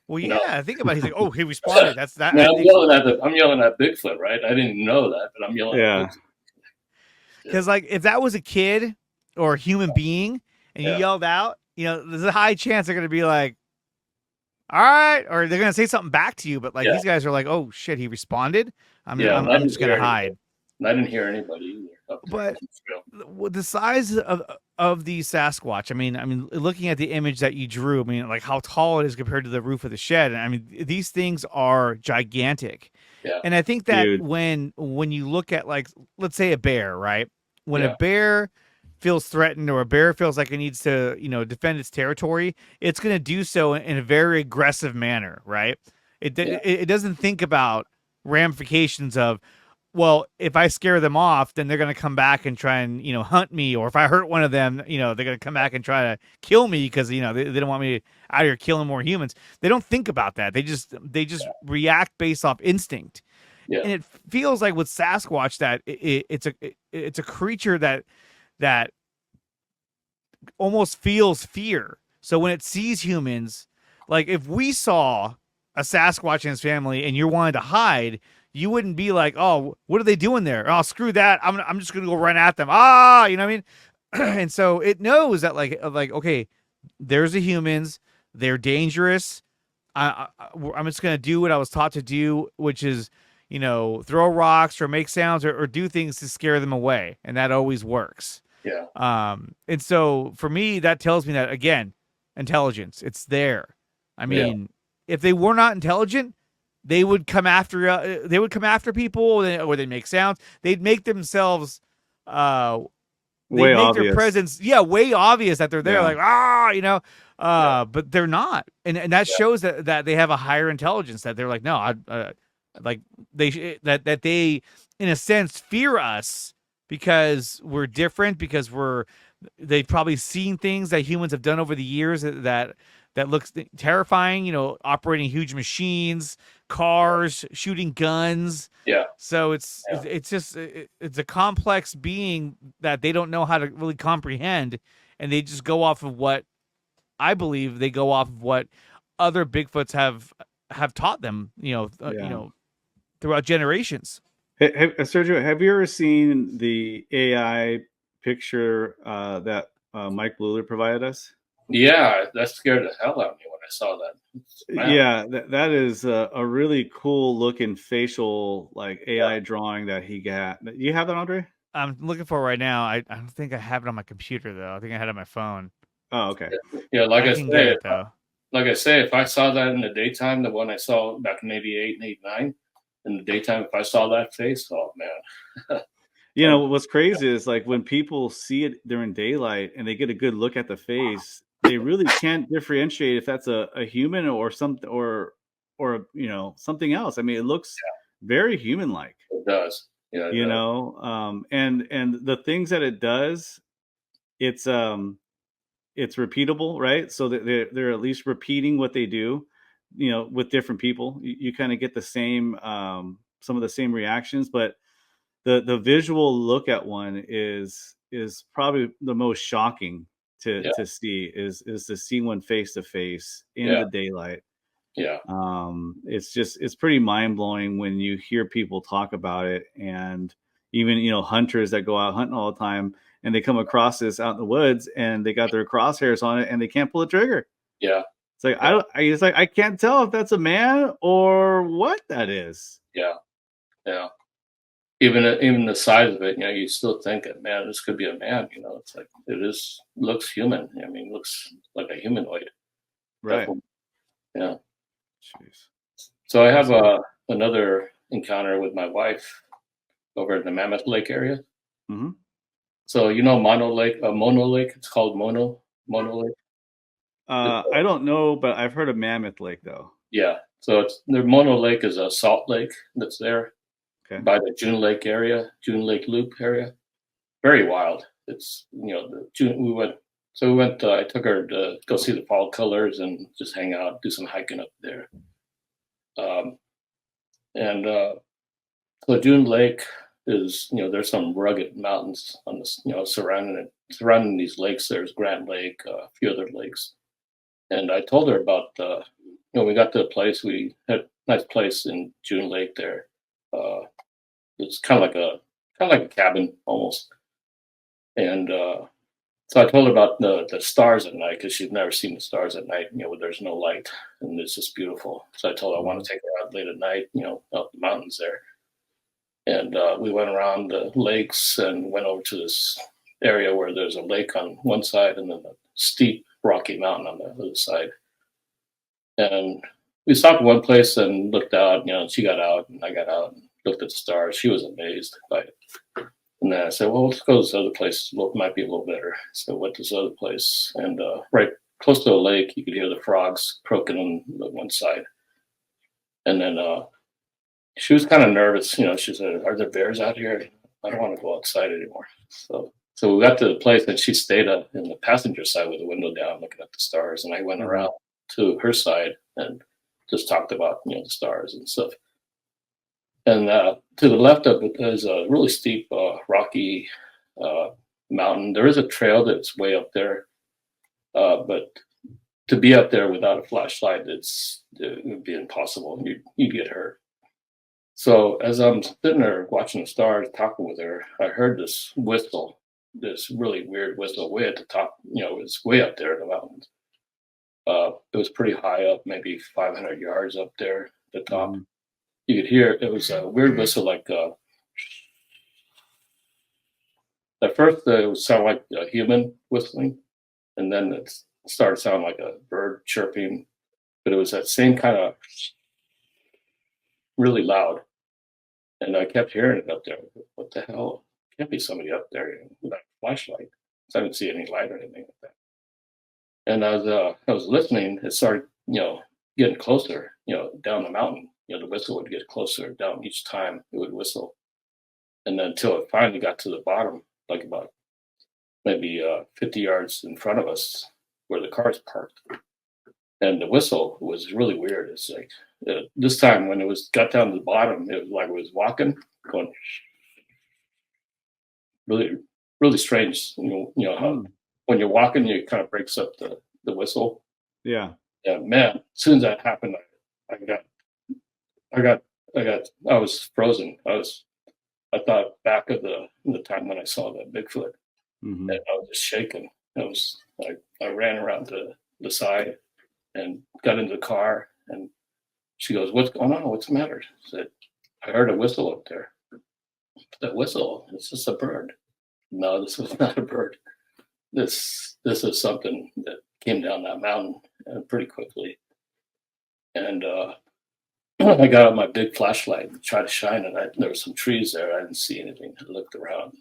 S1: Well, yeah, think about it. He's like, oh, he responded. That's that.
S8: Man, I'm yelling at Bigfoot, right? I didn't know that, but I'm yelling at Bigfoot.
S1: Because like if that was a kid or a human being and you yelled out, there's a high chance they're going to be like, all right, or they're going to say something back to you. But like these guys are like, oh shit, he responded. I'm just going to hide.
S8: I didn't hear anybody either.
S1: But the size of the Sasquatch, I mean, looking at the image that you drew, I mean, like how tall it is compared to the roof of the shed. I mean, these things are gigantic.
S8: Yeah.
S1: And I think that when you look at, like, let's say a bear, right? When a bear feels threatened or a bear feels like it needs to, defend its territory, it's going to do so in a very aggressive manner, right? It doesn't think about ramifications of, well, if I scare them off, then they're going to come back and try and, hunt me. Or if I hurt one of them, they're going to come back and try to kill me because, they don't want me out here killing more humans. They don't think about that. They just react based off instinct. Yeah. And it feels like with Sasquatch that it's a creature that almost feels fear. So when it sees humans, like if we saw a Sasquatch and his family and you wanted to hide, you wouldn't be like, oh, what are they doing there? Oh, screw that. I'm just going to go run at them. You know what I mean? And so it knows that like, okay, there's the humans. They're dangerous. I'm just going to do what I was taught to do, which is, throw rocks or make sounds or do things to scare them away. And that always works.
S8: Yeah.
S1: And so for me, that tells me that, again, intelligence, it's there. I mean, if they were not intelligent, they would come after people, or they'd make sounds. They'd make themselves
S7: way obvious.
S1: Their presence way obvious that they're there, but they're not, and that shows that they have a higher intelligence, that they're like, no, they in a sense fear us because we're different, because they've probably seen things that humans have done over the years that looks terrifying, operating huge machines, cars, shooting guns.
S8: Yeah.
S1: So it's a complex being that they don't know how to really comprehend, and they just go off of what I believe they go off of what other Bigfoots have taught them, throughout generations.
S7: Sergio, have you ever seen the AI picture that Mike Bluler provided us?
S8: Yeah, that scared the hell out of me when I saw that. Man.
S7: Yeah, that is a really cool looking facial AI drawing that he got. You have that, Andre?
S1: I'm looking for it right now. I don't think I have it on my computer though. I think I had it on my phone.
S7: Oh, okay.
S8: Yeah, like I say, if I saw that in the daytime, the one I saw back in '88 and '89, in the daytime, if I saw that face, oh man.
S7: What's crazy is like when people see it during daylight and they get a good look at the face, they really can't differentiate if that's a human or something or something else. I mean, it looks very human-like.
S8: It does. Yeah.
S7: And the things that it does, it's repeatable, right? So that they're at least repeating what they do, with different people. You kind of get the same some of the same reactions, but the visual look at one is probably the most shocking to see is to see one face to face in the daylight.
S8: Yeah.
S7: It's pretty mind blowing when you hear people talk about it, and even hunters that go out hunting all the time and they come across this out in the woods and they got their crosshairs on it and they can't pull a trigger.
S8: Yeah.
S7: It's like I can't tell if that's a man or what that is.
S8: Yeah. Yeah. Even the size of it, you still think, man, this could be a man. It's like looks human. I mean, looks like a humanoid.
S7: Right.
S8: Definitely. Yeah.
S7: Jeez.
S8: So I have another encounter with my wife over in the Mammoth Lake area.
S7: Mm-hmm.
S8: So Mono Lake. It's called Mono Lake.
S7: I don't know, but I've heard of Mammoth Lake though.
S8: Yeah. So the Mono Lake is a salt lake that's there
S7: Okay.
S8: by the June Lake area, June Lake Loop area. Very wild. It's the June. We went. I took her to go see the fall colors and just hang out, do some hiking up there. And so June Lake is, there's some rugged mountains on this, surrounding these lakes. There's Grand Lake, a few other lakes. And I told her about, we got to a place, we had a nice place in June Lake there. It's kind of like a cabin almost. And so I told her about the stars at night because she'd never seen the stars at night, where there's no light and it's just beautiful. So I told her I want to take her out late at night, up the mountains there. And we went around the lakes and went over to this area where there's a lake on one side and then a steep rocky mountain on the other side. And we stopped at one place and looked out, she got out and I got out and looked at the stars. She was amazed by it. And then I said, well, let's go to this other place. It might be a little better. So went to this other place. And right close to the lake, you could hear the frogs croaking on the one side. And then she was kind of nervous. She said, are there bears out here? I don't want to go outside anymore. So we got to the place and she stayed up in the passenger side with the window down looking at the stars. And I went around to her side and just talked about, the stars and stuff. And to the left of it is a really steep, rocky mountain. There is a trail that's way up there, but to be up there without a flashlight, it would be impossible. You'd get hurt. So as I'm sitting there watching the stars, talking with her, I heard this whistle, this really weird whistle way at the top. It's way up there in the mountains. It was pretty high up, maybe 500 yards up there at the top. Mm-hmm. You could hear it was a weird whistle, like at first it would sound like a human whistling, and then it started sounding like a bird chirping, but it was that same kind of really loud. And I kept hearing it up there. What the hell? Can't be somebody up there with a flashlight. So I didn't see any light or anything like that. And as I was listening, it started, getting closer, down the mountain. The whistle would get closer down each time it would whistle. And then until it finally got to the bottom, like about maybe 50 yards in front of us where the car's parked. And the whistle was really weird. It's like, this time when it got down to the bottom, it was like it was walking, going really, really strange. How when you're walking, it kind of breaks up the whistle.
S7: Yeah.
S8: Yeah, man, as soon as that happened, I was frozen. I thought back of the time when I saw that Bigfoot, and I was just shaking. I ran around to the side and got into the car, and she goes, "What's going on? What's the matter?" I said, "I heard a whistle up there." That whistle, it's just a bird. No, this was not a bird. This is something that came down that mountain pretty quickly, and I got out my big flashlight and tried to shine it. There were some trees there. I didn't see anything. I looked around.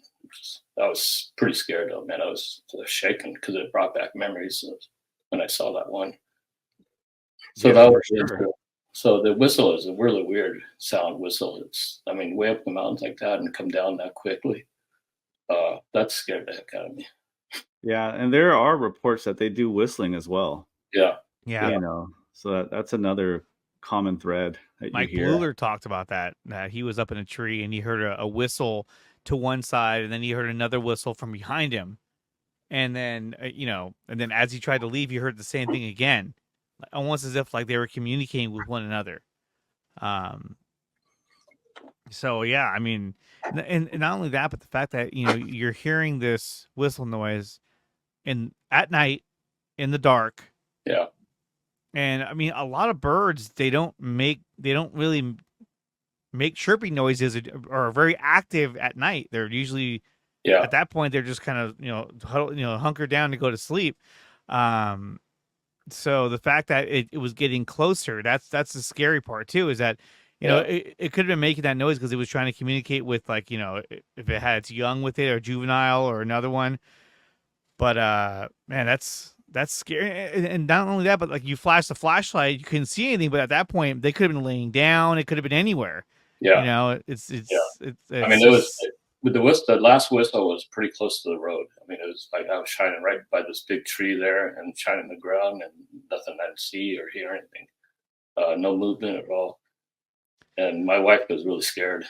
S8: I was pretty scared though, man. I was shaking because it brought back memories of when I saw that one. So that was sure. So the whistle is a really weird sound whistle. It's, way up the mountains like that and come down that quickly. That scared the heck out of me.
S7: Yeah, and there are reports that they do whistling as well.
S8: Yeah.
S7: So that's another common thread that
S1: Mike
S7: you hear.
S1: Bluler talked about that he was up in a tree and he heard a whistle to one side and then he heard another whistle from behind him, and then and then as he tried to leave, he heard the same thing again, almost as if like they were communicating with one another. So yeah, and not only that, but the fact that you're hearing this whistle noise at night in the dark.
S8: Yeah.
S1: And a lot of birds, they don't really make chirping noises or are very active at night. They're usually at that point they're just kind of hunkered down to go to sleep. So the fact that it was getting closer, that's the scary part too, is that, you know, it could have been making that noise because it was trying to communicate with, like, you know, if it had its young with it or juvenile or another one. But man, that's scary. And not only that, but like you flash the flashlight, you couldn't see anything. But at that point, they could have been laying down. It could have been anywhere.
S8: Yeah.
S1: You know, it's
S8: I mean, it was with the whistle. The last whistle was pretty close to the road. I mean, it was like I was shining right by this big tree there and shining the ground, and nothing I could see or hear anything. No movement at all. And my wife was really scared.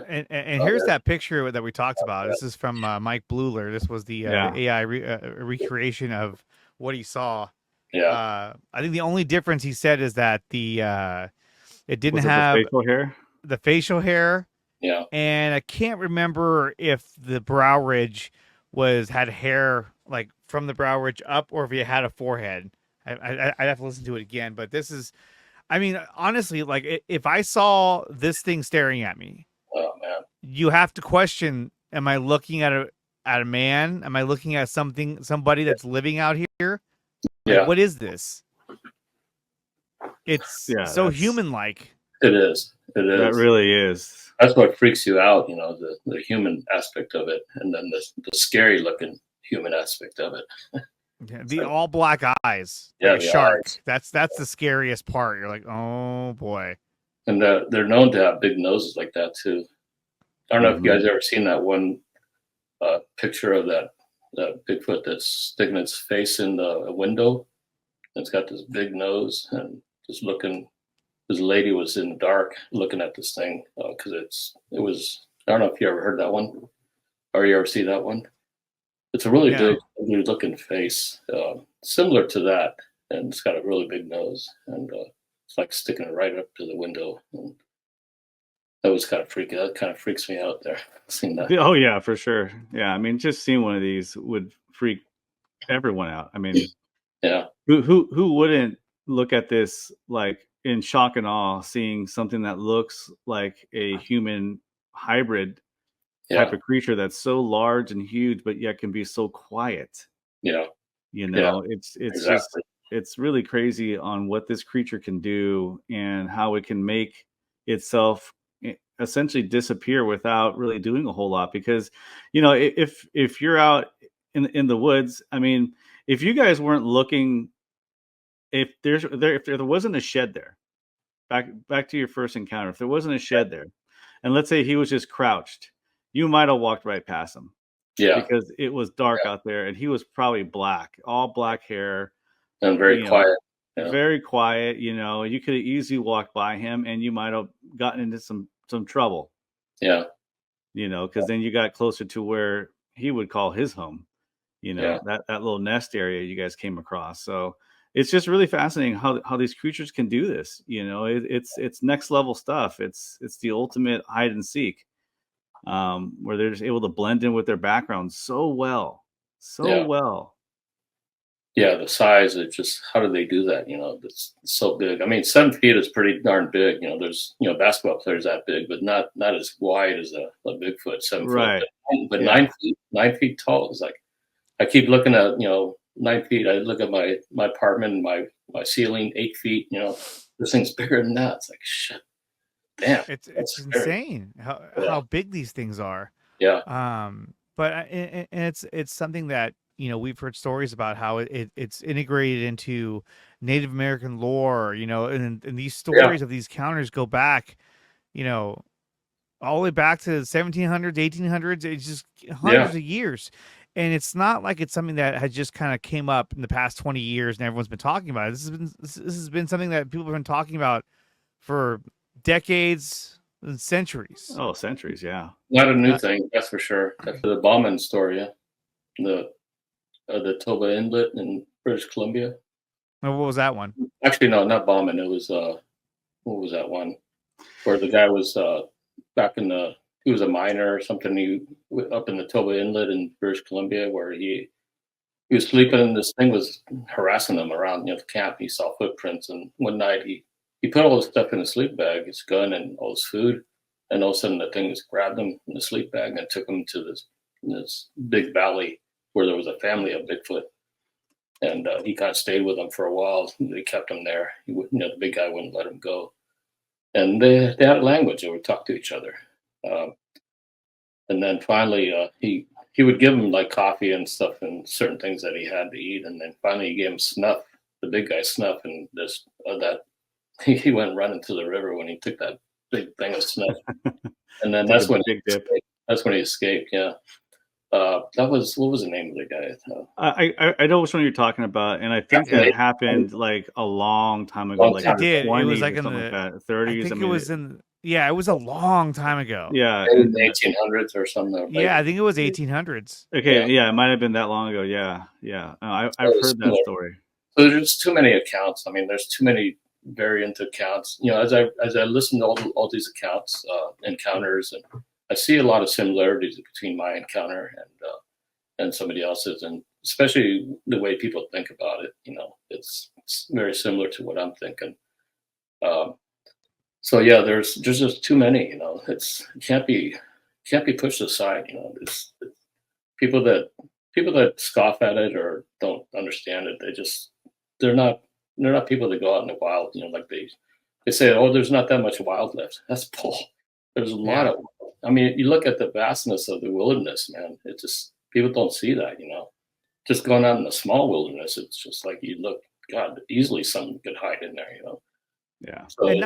S1: And here's that picture that we talked about. This is from Mike Bluler. This was the AI recreation of what he saw.
S8: Yeah.
S1: I think the only difference he said is that it didn't have
S7: the facial hair.
S8: Yeah.
S1: And I can't remember if the brow ridge had hair like from the brow ridge up, or if it had a forehead. I'd have to listen to it again. But this is, I mean, honestly, like if I saw this thing staring at me,
S8: oh man,
S1: you have to question: am I looking at a man? Am I looking at somebody that's living out here? Like,
S8: yeah.
S1: what is this? It's so human-like.
S8: It is. It is.
S7: That really is.
S8: That's what freaks you out, you know, the human aspect of it, and then the scary looking human aspect of it.
S1: Yeah, the all black eyes,
S8: yeah,
S1: like a shark.
S8: Eyes.
S1: That's the scariest part. You're like, oh boy.
S8: And they're known to have big noses like that too. I don't know if you guys ever seen that one picture of that Bigfoot that's sticking its face in a window. It's got this big nose and just looking. This lady was in the dark looking at this thing because it was. I don't know if you ever heard that one, or you ever see that one. It's a really big, looking face, similar to that, and it's got a really big nose, and it's like sticking it right up to the window. And that was kind of freaky. That kind of freaks me out there. Seeing that.
S7: Oh yeah, for sure. Yeah, I mean, just seeing one of these would freak everyone out. I mean,
S8: yeah,
S7: who wouldn't look at this like in shock and awe, seeing something that looks like a human hybrid type of creature that's so large and huge, but yet can be so quiet.
S8: Yeah,
S7: you know, it's just it's really crazy on what this creature can do and how it can make itself essentially disappear without really doing a whole lot. Because, you know, if you're out in the woods, I mean, if you guys weren't looking, if there wasn't a shed there, back to your first encounter, if there wasn't a shed there, and let's say he was just crouched, you might have walked right past him.
S8: Yeah.
S7: Because it was dark out there, and he was probably all black hair.
S8: And very quiet.
S7: Very quiet. You know, you could have easily walked by him and you might have gotten into some trouble.
S8: Yeah.
S7: You know, because then you got closer to where he would call his home. You know, that little nest area you guys came across. So it's just really fascinating how these creatures can do this. You know, it's next level stuff. It's the ultimate hide and seek, where they're just able to blend in with their background so well.
S8: Yeah, the size of just how do they do that? You know, it's so big. I mean, 7 feet is pretty darn big. You know, there's basketball players that big, but not as wide as a Bigfoot 7
S7: right.
S8: foot. But 9 feet tall is like. I keep looking at 9 feet. I look at my apartment, my ceiling 8 feet. You know, this thing's bigger than that. It's like shit. Damn,
S1: it's insane how big these things are.
S8: Yeah.
S1: But and it's something that we've heard stories about how it's integrated into Native American lore. And these stories of these counters go back, all the way back to the 1700s, 1800s. It's just hundreds of years. And it's not like it's something that has just kind of came up in the past 20 years and everyone's been talking about it. This has been something that people have been talking about for decades and centuries.
S7: Oh, centuries, yeah.
S8: Not a new thing, that's for sure. That's the Bauman story, the Toba Inlet in British Columbia.
S1: What was that one?
S8: Actually, no, not Bauman. It was what was that one? Where the guy was he was a miner or something. Up in the Toba Inlet in British Columbia, where he was sleeping, and this thing was harassing him around the camp. He saw footprints, and one night he put all his stuff in a sleep bag, his gun and all his food, and all of a sudden the thing just grabbed him in the sleep bag and took him to this big valley where there was a family of Bigfoot. and he kind of stayed with them for a while. They kept him there. The big guy wouldn't let him go, and they had a language. They would talk to each other, and then finally he would give him like coffee and stuff and certain things that he had to eat, and then finally he gave him snuff. The big guy snuff, and that he went running to the river when he took that big thing of snuff, and then that's when he escaped. Yeah. What was the name of the guy?
S7: I know which one you're talking about, and I think that happened like a long time ago. Like
S1: it did. It was like in the
S7: 30s.
S1: I think it was it was a long time ago.
S7: Yeah,
S8: in the 1800s or something.
S1: Yeah, I think it was 1800s.
S7: Okay, yeah, it might have been that long ago. Yeah. I've heard that story.
S8: So there's too many accounts. I mean, there's too many variant accounts. As I listen to all these accounts, encounters, and I see a lot of similarities between my encounter and somebody else's, and especially the way people think about it. It's very similar to what I'm thinking. So yeah, there's just too many. It can't be pushed aside. It's people that scoff at it or don't understand it. They're not people that go out in the wild. Like they say, oh, there's not that much wildlife. That's bull. There's a lot of. I mean, you look at the vastness of the wilderness, man. It just people don't see that. Just going out in the small wilderness, it's just like you look. God, easily something could hide in there.
S7: Yeah,
S8: so
S1: and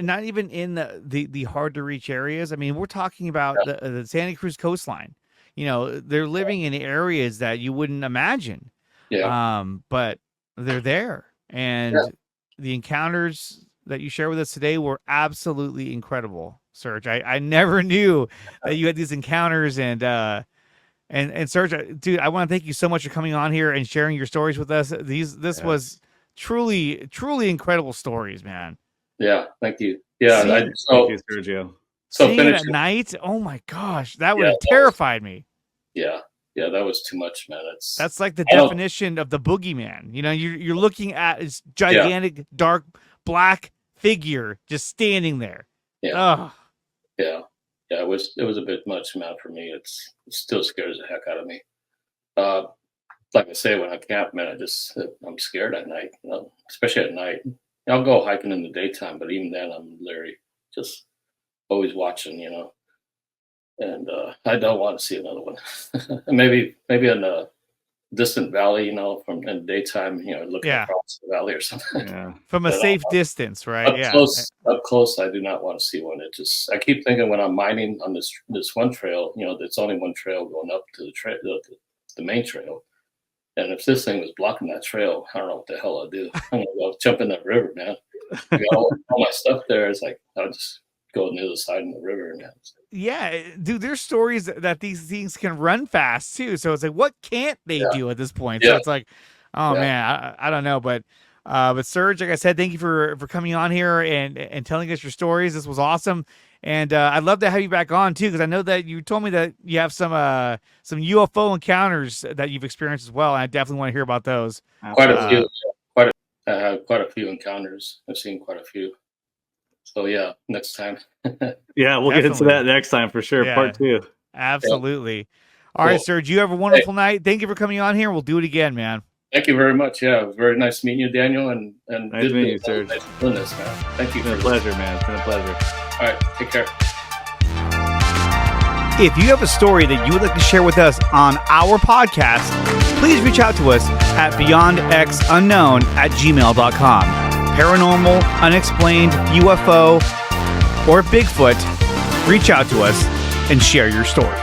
S1: not even in the hard to reach areas. I mean, we're talking about the Santa Cruz coastline. They're living in areas that you wouldn't imagine.
S8: Yeah.
S1: But they're there, and the encounters that you share with us today were absolutely incredible, Serge. I never knew that you had these encounters, and Serge, dude, I want to thank you so much for coming on here and sharing your stories with us. This was truly incredible stories, man.
S8: Yeah, thank you. Yeah,
S7: thank you, Sergio.
S8: So
S1: seeing it at night, oh my gosh, that would have terrified me.
S8: Yeah, that was too much, man.
S1: That's like the definition of the boogeyman. You're looking at this gigantic, dark, black figure just standing there.
S8: Yeah. It was a bit much, man, for me. It still scares the heck out of me. Like I say, when I camp, man, I'm scared at night, especially at night. I'll go hiking in the daytime, but even then I'm leery, just always watching, and I don't want to see another one. maybe in a distant valley, from in the daytime, looking across the valley or something.
S1: Yeah. From a safe distance, right?
S8: Up close, I do not want to see one. I keep thinking when I'm mining on this one trail, there's only one trail going up to the main trail. And if this thing was blocking that trail, I don't know what the hell I'll do. I'm gonna go jump in that river, man. I got all my stuff there. It's like I'll just go on the other side of the river, man.
S1: Yeah, dude. There's stories that these things can run fast too. So it's like, what can't they do at this point? So it's like, oh man, I don't know, but Serge, like I said, thank you for coming on here and telling us your stories. This was awesome. And I'd love to have you back on too, because I know that you told me that you have some UFO encounters that you've experienced as well, and I definitely want to hear about those.
S8: Quite a few, quite a few encounters. I've seen quite a few. So yeah, next time.
S7: Yeah, we'll get into that next time for sure.
S1: Yeah,
S7: part 2.
S1: Absolutely. All right, Serge, you have a wonderful night. Thank you for coming on here. We'll do it again, man.
S8: Thank you very much. Yeah, it was very nice meeting you, Daniel, and
S7: nice meeting you, Serge.
S8: Nice doing this, man. Thank you.
S7: It's been a pleasure, man. It's been a pleasure.
S8: All right, take care.
S1: If you have a story that you would like to share with us on our podcast, please reach out to us at beyondxunknown@gmail.com. Paranormal, unexplained, UFO, or Bigfoot, reach out to us and share your story.